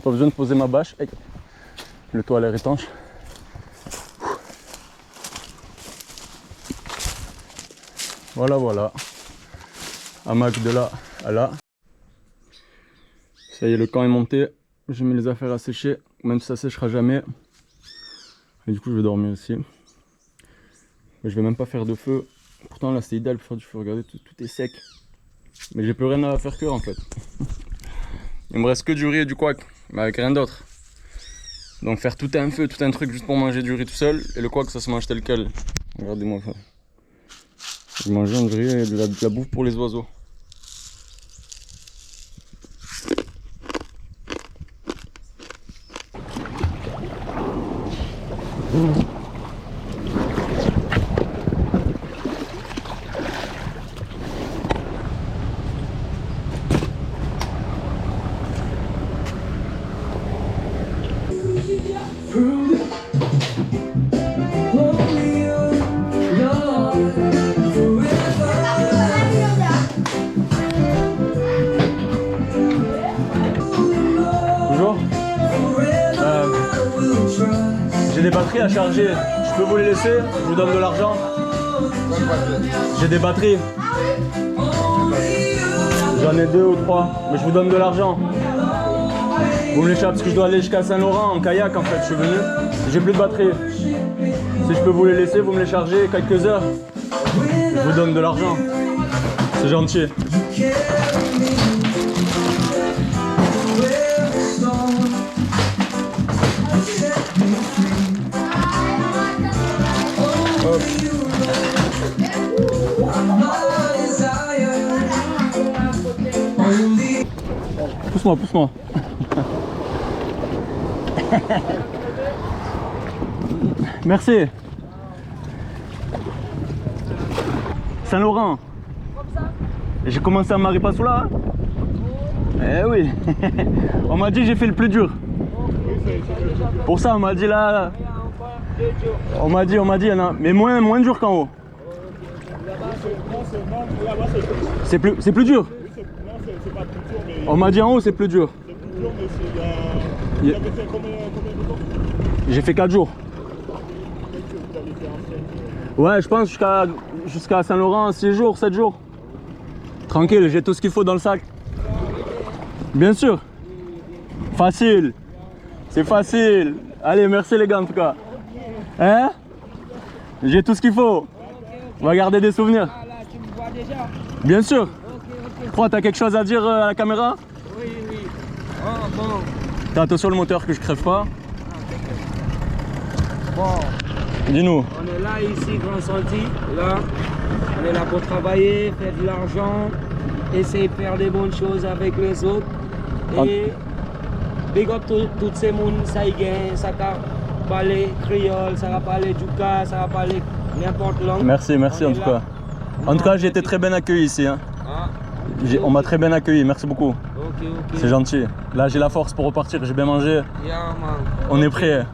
Pas besoin de poser ma bâche. Aïe. Le toit a l'air étanche. Voilà. Hamac de là à là. Ça y est, le camp est monté. J'ai mis les affaires à sécher, même si ça séchera jamais. Et du coup, je vais dormir aussi. Mais je vais même pas faire de feu. Pourtant, là, c'est idéal pour faire du feu. Regardez, tout est sec. Mais j'ai plus rien à faire cuire en fait. Il me reste que du riz et du couac, mais avec rien d'autre. Donc faire tout un feu, tout un truc juste pour manger du riz tout seul. Et le couac, ça se mange tel quel. Regardez-moi ça. Je mange du riz et de la bouffe pour les oiseaux. Bonjour. J'ai des batteries à charger. Je peux vous les laisser? Je vous donne de l'argent. J'ai des batteries. J'en ai 2 ou 3, mais je vous donne de l'argent. Vous me les chargez parce que je dois aller jusqu'à Saint-Laurent en kayak en fait, je suis venu. J'ai plus de batterie. Si je peux vous les laisser, vous me les chargez quelques heures. Je vous donne de l'argent. C'est gentil. Hop. Pousse-moi. Merci. Saint-Laurent. J'ai commencé à Maripasoula. Eh oui. On m'a dit que j'ai fait le plus dur. Pour ça, on m'a dit là. On m'a dit, il y en a. Mais moins dur qu'en haut. C'est plus dur. On m'a dit en haut, c'est plus dur. J'ai fait 4 jours. Ouais, je pense jusqu'à Saint-Laurent, 6 jours, 7 jours. Tranquille, j'ai tout ce qu'il faut dans le sac. Bien sûr. Facile. C'est facile. Allez, merci les gars en tout cas. Hein? J'ai tout ce qu'il faut. On va garder des souvenirs. Bien sûr. Toi, t'as quelque chose à dire à la caméra? Oui. Oh, bon. Fais attention le moteur que je crève pas. Bon. Dis-nous. On est là ici, Grand Sentier. Là, on est là pour travailler, faire de l'argent, essayer de faire des bonnes choses avec les autres. Et big up toutes ces mondes, ça y gagne, ça va parler créole, ça va parler djouka, ça va parler n'importe langue. Merci en tout cas. En tout cas, j'ai été très bien accueilli ici. Hein. On m'a très bien accueilli, merci beaucoup. Ok. C'est gentil. Là, j'ai la force pour repartir, j'ai bien mangé. Yeah, man. On est prêt.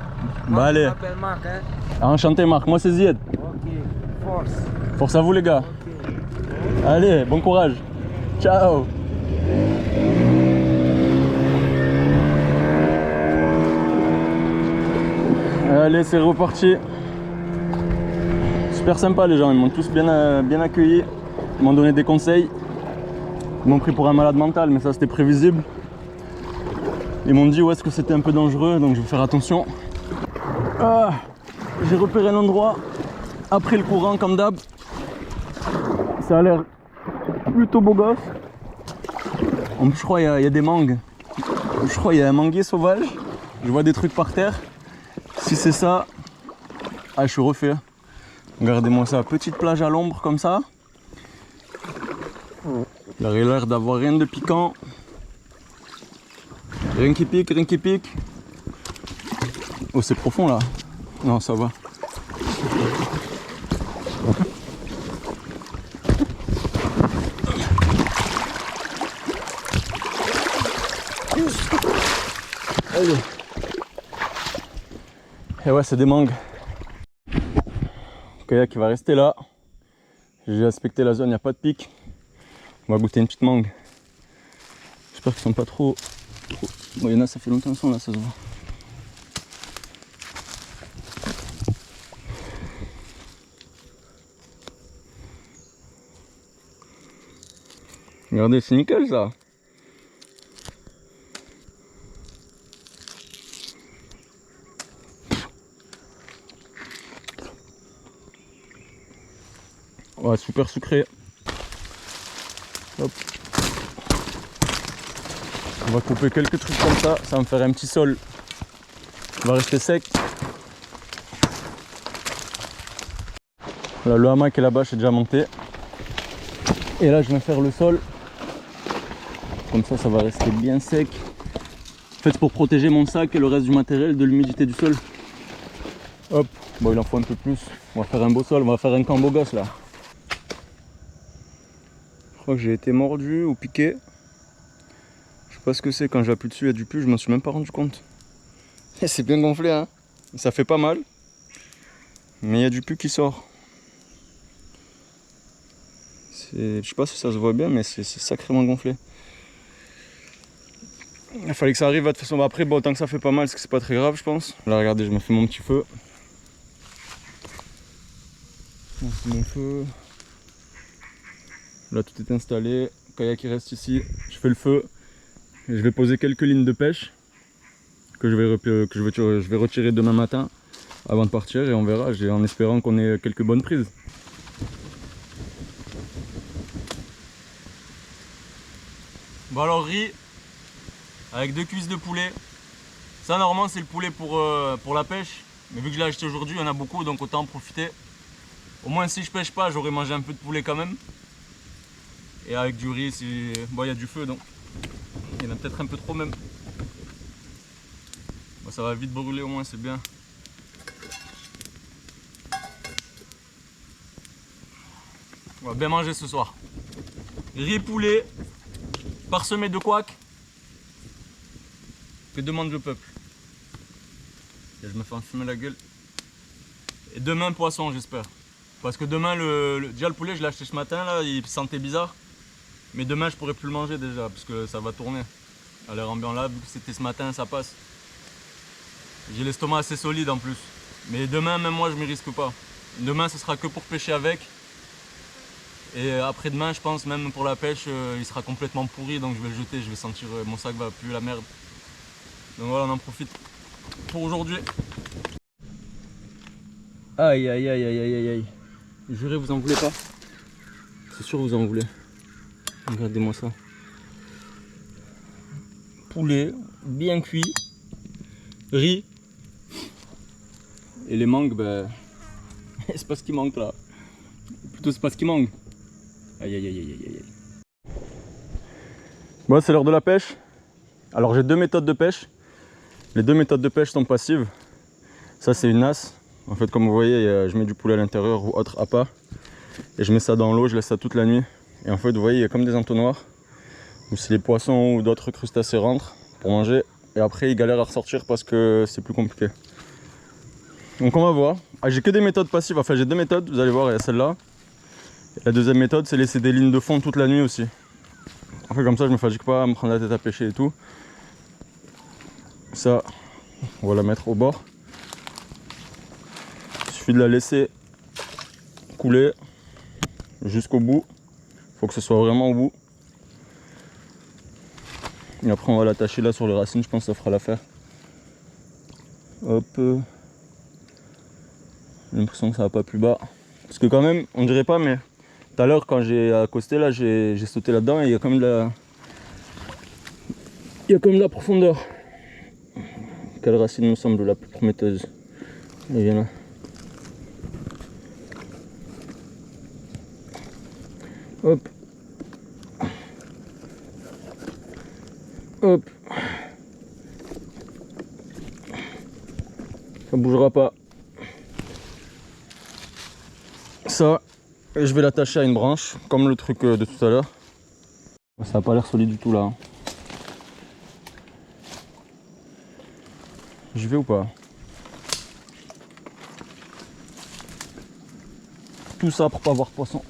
Moi, Bah allez. je m'appelle Marc, hein. Enchanté Marc, moi c'est Zied. Ok, force. Force à vous les gars. Ok. Allez, bon courage. Ciao. Allez, c'est reparti. Super sympa les gens, ils m'ont tous bien accueilli. Ils m'ont donné des conseils. Ils m'ont pris pour un malade mental, mais ça c'était prévisible. Ils m'ont dit où est-ce que c'était un peu dangereux, donc je vais faire attention. Ah, j'ai repéré un endroit, après le courant comme d'hab. Ça a l'air plutôt beau gosse. En plus je crois qu'il y a des mangues. Je crois qu'il y a un manguier sauvage. Je vois des trucs par terre. Si c'est ça, je suis refait. Regardez-moi ça, petite plage à l'ombre comme ça. Il a l'air d'avoir rien de piquant. Rien qui pique. Oh, c'est profond là. Non, ça va. Allez. Et ouais, c'est des mangues. Le kayak qui va rester là. J'ai inspecté la zone, il n'y a pas de pic. On va goûter une petite mangue. J'espère qu'ils sont pas trop... Bon, il y en a, ça fait longtemps qu'ils sont là, ça se voit. Regardez, c'est nickel ça. Ouais, super sucré. Hop. On va couper quelques trucs comme ça va me faire un petit sol. Il va rester sec. Voilà, le hamac est là-bas, je suis déjà monté. Et là, je vais faire le sol. Comme ça, ça va rester bien sec. En fait, c'est pour protéger mon sac et le reste du matériel de l'humidité du sol. Hop, bon, il en faut un peu plus. On va faire un beau sol, on va faire un camp beau gosse là. Je crois que j'ai été mordu ou piqué. Je sais pas ce que c'est, quand j'appuie dessus il y a du pu, je m'en suis même pas rendu compte. C'est bien gonflé hein. Ça fait pas mal. Mais il y a du pu qui sort. Je sais pas si ça se voit bien mais c'est sacrément gonflé. Il fallait que ça arrive de toute façon. Après bon, tant que ça fait pas mal, c'est pas très grave je pense. Là regardez, je me fais mon petit feu. C'est mon feu. Là tout est installé, le kayak qui reste ici, je fais le feu. Et je vais poser quelques lignes de pêche que je vais retirer demain matin avant de partir et on verra, en espérant qu'on ait quelques bonnes prises. Bon alors riz avec 2 cuisses de poulet. Ça normalement c'est le poulet pour la pêche, mais vu que je l'ai acheté aujourd'hui, il y en a beaucoup donc autant en profiter. Au moins si je pêche pas, j'aurais mangé un peu de poulet quand même. Et avec du riz, bon, il y a du feu donc il y en a peut-être un peu trop même. Bon, ça va vite brûler au moins, c'est bien. On va bien manger ce soir. Riz poulet, parsemé de couac. Que demande le peuple? Et je me fais enfumer la gueule. Et demain poisson j'espère. Parce que demain déjà le poulet je l'ai acheté ce matin là, il sentait bizarre. Mais demain je pourrais plus le manger déjà parce que ça va tourner. À l'air ambiant là, vu que c'était ce matin ça passe. J'ai l'estomac assez solide en plus. Mais demain même moi je m'y risque pas. Demain ce sera que pour pêcher avec. Et après-demain je pense même pour la pêche il sera complètement pourri donc je vais le jeter, je vais sentir mon sac va puer la merde. Donc voilà on en profite pour aujourd'hui. Aïe aïe aïe aïe aïe aïe aïe. Jurez vous en voulez pas. C'est sûr vous en voulez. Regardez-moi ça. Poulet bien cuit. Riz. Et les mangues ben. C'est pas ce qui manque là. Plutôt c'est pas ce qui manque. Aïe aïe aïe aïe aïe aïe. Bon c'est l'heure de la pêche. Alors j'ai deux méthodes de pêche. Les deux méthodes de pêche sont passives. Ça c'est une nasse. En fait comme vous voyez je mets du poulet à l'intérieur ou autre appât. Et je mets ça dans l'eau, je laisse ça toute la nuit. Et en fait vous voyez il y a comme des entonnoirs. Où si les poissons ou d'autres crustacés rentrent pour manger. Et après ils galèrent à ressortir parce que c'est plus compliqué. Donc on va voir. Ah, j'ai que des méthodes passives, enfin j'ai deux méthodes, vous allez voir, il y a celle-là. La deuxième méthode c'est laisser des lignes de fond toute la nuit aussi. En fait comme ça je me fatigue pas à me prendre la tête à pêcher et tout. Ça, on va la mettre au bord. Il suffit de la laisser couler jusqu'au bout. Il faut que ce soit vraiment au bout. Et après on va l'attacher là sur les racines, je pense que ça fera l'affaire. Hop. J'ai l'impression que ça va pas plus bas. Parce que quand même, on dirait pas, mais tout à l'heure quand j'ai accosté là, j'ai sauté là-dedans et il y a quand même de la profondeur. Quelle racine me semble la plus prometteuse? Elle vient là. Hop. Hop. Ça bougera pas. Ça, et je vais l'attacher à une branche, comme le truc de tout à l'heure. Ça n'a pas l'air solide du tout là. J'y vais ou pas? Tout ça pour pas avoir poisson.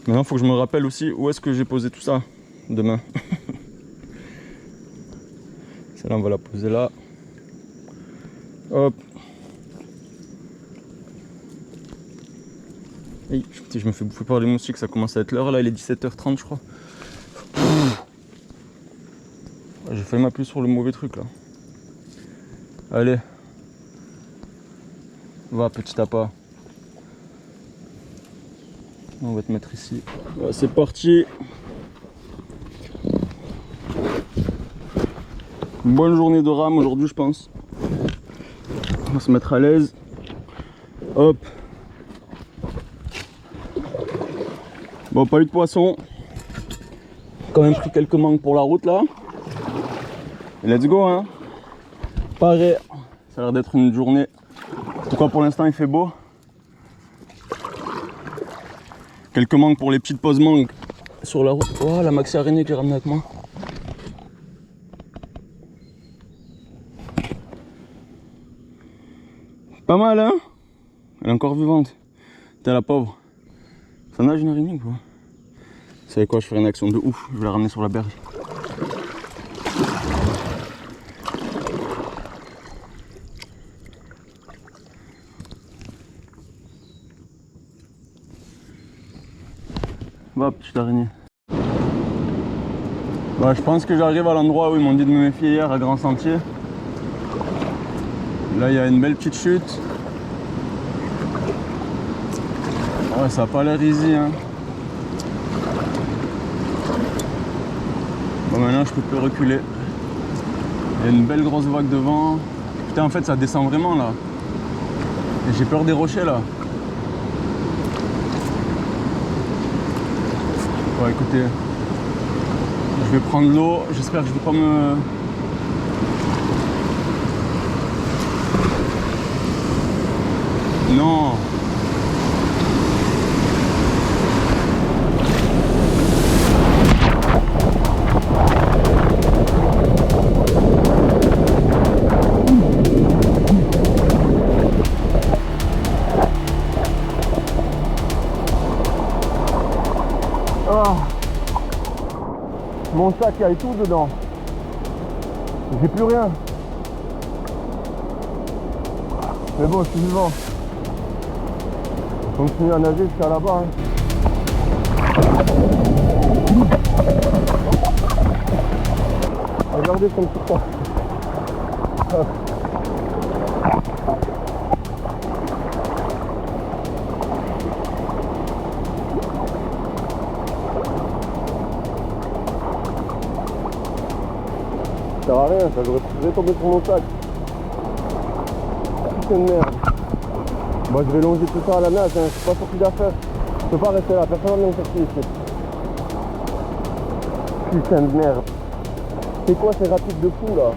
Maintenant, il faut que je me rappelle aussi où est-ce que j'ai posé tout ça demain. Celle-là, on va la poser là. Hop. Hey, je me fais bouffer par les moustiques, ça commence à être l'heure là, il est 17h30 je crois. J'ai failli m'appuyer sur le mauvais truc là. Allez. Va petit appât. On va te mettre ici. Ouais, c'est parti. Une bonne journée de rame aujourd'hui je pense. On va se mettre à l'aise. Hop. Bon, pas eu de poisson. Quand même pris quelques mangues pour la route là. Et let's go hein. Pareil. Ça a l'air d'être une journée. En tout cas pour l'instant il fait beau. Quelques mangues pour les petites pauses mangues sur la route. Oh la maxi araignée que j'ai ramenée avec moi. Pas mal hein. Elle est encore vivante. T'es la pauvre. Ça nage une araignée ou quoi? Vous savez quoi, je ferai une action de ouf. Je vais la ramener sur la berge. Va petite araignée. Bah, je pense que j'arrive à l'endroit où ils m'ont dit de me méfier hier à Grand Sentier. Là il y a une belle petite chute. Ouais, ça a pas l'air easy hein. Bon maintenant je peux plus reculer. Il y a une belle grosse vague devant. Putain en fait ça descend vraiment là. Et j'ai peur des rochers là. Ouais écoutez. Je vais prendre l'eau. J'espère que je vais pas me... Non. mon sac, il y a tout dedans. J'ai plus rien. Mais bon, je suis vivant. Je continue à nager jusqu'à là-bas. Regardez comme tout ça. Ça sert à rien, ça j'aurais tombé sur mon sac. Putain de merde. Moi je vais longer tout ça à la nage, hein. Je suis pas sorti d'affaires. Je peux pas rester là, personne ne vient me chercher ici. Putain de merde. C'est quoi ces rapides de fou là?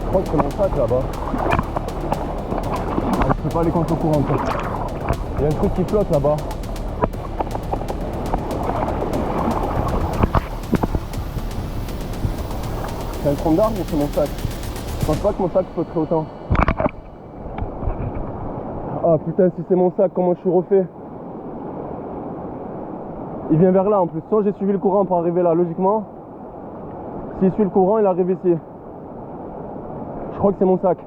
Je crois que c'est mon sac là-bas. Je peux pas aller contre le courant. Il y a un truc qui flotte là-bas. C'est un tronc d'arbre ou c'est mon sac? Je pense pas que mon sac flotterait autant. Ah putain, si c'est mon sac, comment je suis refait? Il vient vers là en plus. Soit j'ai suivi le courant pour arriver là, logiquement. S'il suit le courant, il arrive ici. Je crois que c'est mon sac.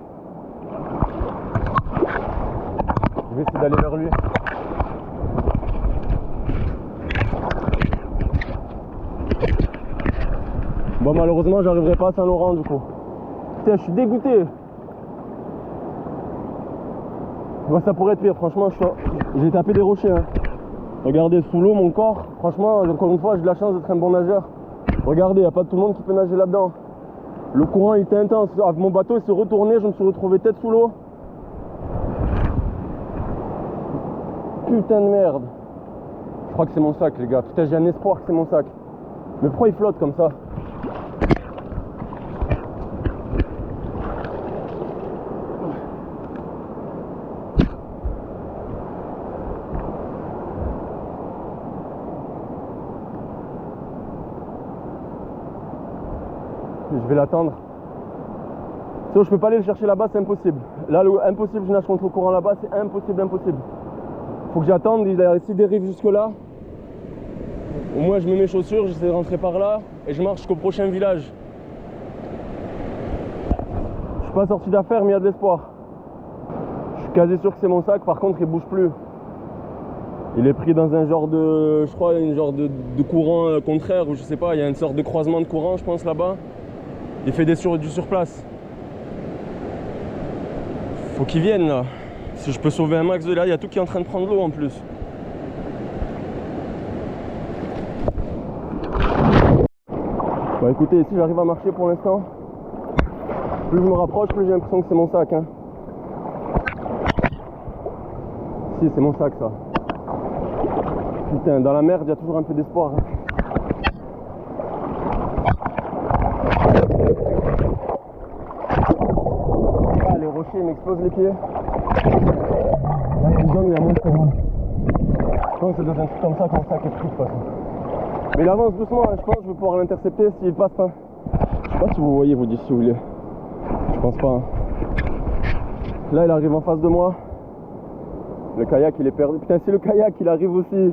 Je vais essayer d'aller vers lui. Bon, malheureusement, j'arriverai pas à Saint-Laurent du coup. Putain, je suis dégoûté. Bon, ça pourrait être pire, franchement. J'ai tapé des rochers. Hein. Regardez, sous l'eau, mon corps. Franchement, encore une fois, j'ai de la chance d'être un bon nageur. Regardez, il n'y a pas tout le monde qui peut nager là-dedans. Le courant il était intense. Mon bateau il s'est retourné, je me suis retrouvé tête sous l'eau. Putain de merde. Je crois que c'est mon sac les gars. Putain, j'ai un espoir que c'est mon sac. Mais pourquoi il flotte comme ça? Je vais l'attendre. Sinon je peux pas aller le chercher là-bas, c'est impossible. Là, impossible, je nage contre le courant là-bas, c'est impossible, impossible. Faut que j'attende, s'il dérive jusque là. Au moins je mets mes chaussures, j'essaie de rentrer par là et je marche jusqu'au prochain village. Je suis pas sorti d'affaire mais il y a de l'espoir. Je suis quasi sûr que c'est mon sac, par contre il bouge plus. Il est pris dans un genre de, je crois, une genre de courant contraire ou je sais pas, il y a une sorte de croisement de courant je pense là-bas. Il fait du surplace. Faut qu'il vienne là. Si je peux sauver un max de là, il y a tout qui est en train de prendre l'eau en plus. Bah écoutez, ici j'arrive à marcher pour l'instant. Plus je me rapproche, plus j'ai l'impression que c'est mon sac. Hein. Si, c'est mon sac ça. Putain, dans la merde, il y a toujours un peu d'espoir. Hein. Ah, les rochers m'explosent les pieds. Là, il y a une zone où il y a moins de courant. Je pense que c'est dans un truc comme ça que mon sac est pris de toute façon. Mais il avance doucement, hein. Je pense que je vais pouvoir l'intercepter s'il passe pas. Je sais pas si vous voyez vous d'ici où il est. Je pense pas. Hein. Là, il arrive en face de moi. Le kayak, il est perdu. Putain, si le kayak, il arrive aussi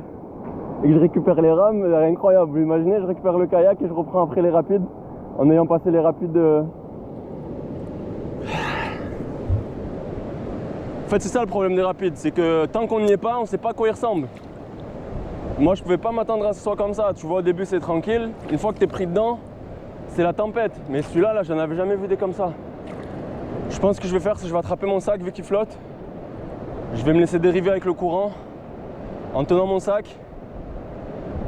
et que je récupère les rames, c'est incroyable. Vous imaginez, je récupère le kayak et je reprends après les rapides en ayant passé les rapides. En fait, c'est ça le problème des rapides, c'est que tant qu'on n'y est pas, on sait pas à quoi ils ressemblent. Moi, je pouvais pas m'attendre à ce que ce soit comme ça. Tu vois, au début, c'est tranquille. Une fois que tu es pris dedans, c'est la tempête. Mais celui-là, là, j'en avais jamais vu des comme ça. Je pense que je vais faire, c'est que je vais attraper mon sac vu qu'il flotte. Je vais me laisser dériver avec le courant en tenant mon sac,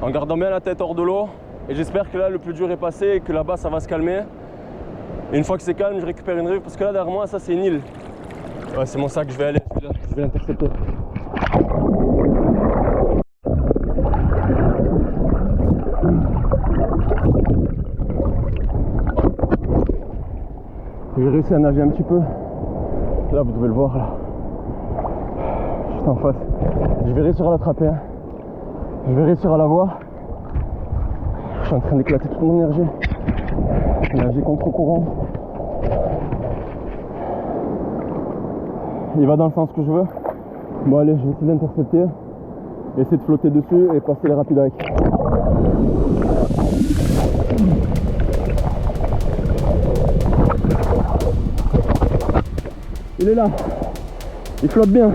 en gardant bien la tête hors de l'eau. Et j'espère que là, le plus dur est passé et que là-bas, ça va se calmer. Et une fois que c'est calme, je récupère une rive parce que là, derrière moi, ça, c'est une île. Ouais, c'est mon sac, je vais aller, je vais l'intercepter. J'ai réussi à nager un petit peu. Là, vous devez le voir, là. Juste en face. Je vais réussir à l'attraper. Hein. Je vais réussir à la voir. Je suis en train d'éclater toute mon énergie. Nager contre courant. il va dans le sens que je veux. Bon allez, je vais essayer d'intercepter, essayer de flotter dessus et passer les rapides avec. Il est là, il flotte bien.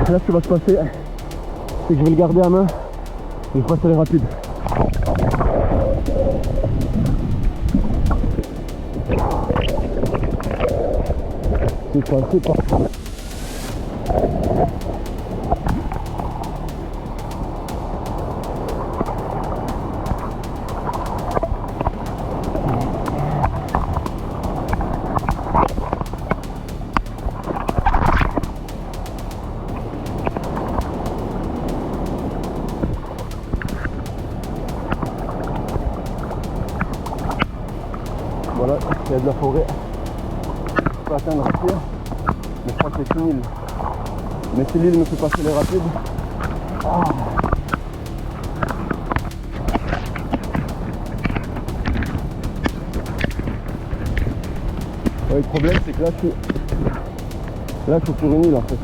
Là, ce qui va se passer, c'est que je vais le garder à main et je passe les rapides. C'est passé par... Voilà, il y a de la forêt. Je peux atteindre à pied, mais je crois que c'est une île. Mais si l'île me fait passer les rapides, ouais, le problème c'est que là je suis sur une île en fait.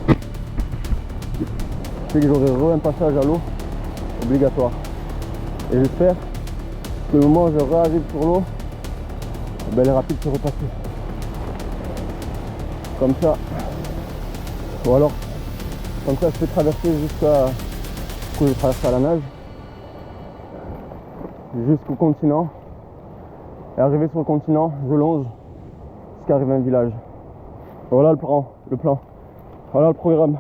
Je sais que j'aurai un passage à l'eau obligatoire. Et j'espère que le moment où je réarrive sur l'eau, ben, les rapides seront passés. Comme ça. Ou alors, comme ça je peux traverser jusqu'à... Du coup je traverse à la nage. Jusqu'au continent. Et arrivé sur le continent, je longe jusqu'à arriver à un village. Voilà le plan. Voilà le programme.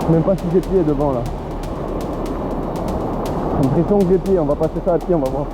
Je sais même pas si j'ai pied devant là. J'ai l'impression que j'ai pied, on va passer ça à pied, on va voir.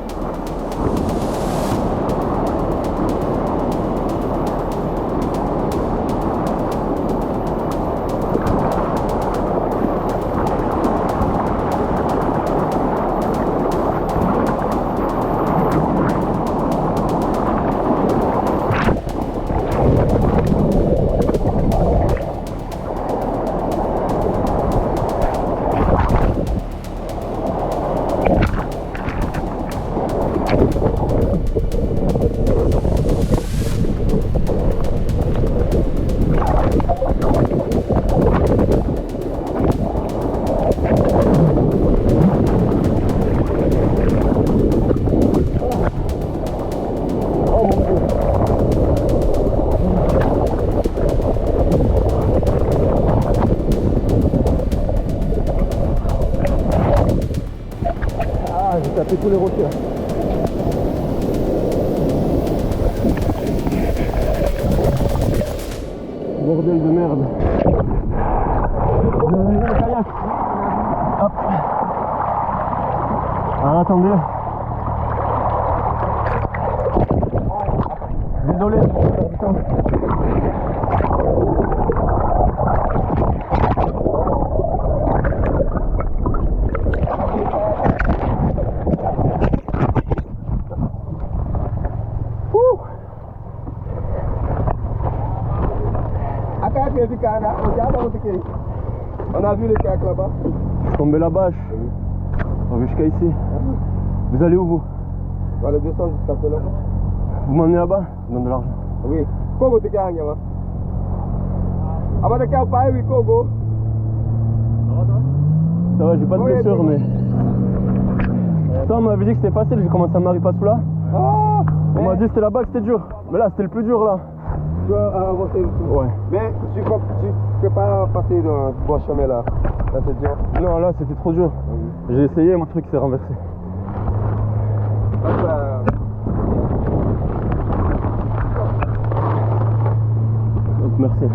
J'ai tapé tous les rochers là. Bordel de merde. Kayak. Hop. Alors attendez. Désolé. On a vu les kayak là-bas. Je suis tombé là-bas. On va jusqu'à ici. Vous allez où vous? On va aller descendre jusqu'à cela. Vous m'emmenez là-bas? Je donne de l'argent. Oui. Kogo te kayak là. Avant de kayak pas oui Kogo. Ça va, j'ai pas de Oui, blessure oui. mais... Toi on m'avait dit que c'était facile, j'ai commencé à Maripasoula. Ah. On m'a dit que c'était là-bas que c'était dur. Mais là c'était le plus dur là. Tu vas avancer le tout. Ouais. Mais tu peux pas passer dans le bon chemin là. Ça c'est dur. Non là c'était trop dur. J'ai essayé, mon truc s'est renversé. Donc merci.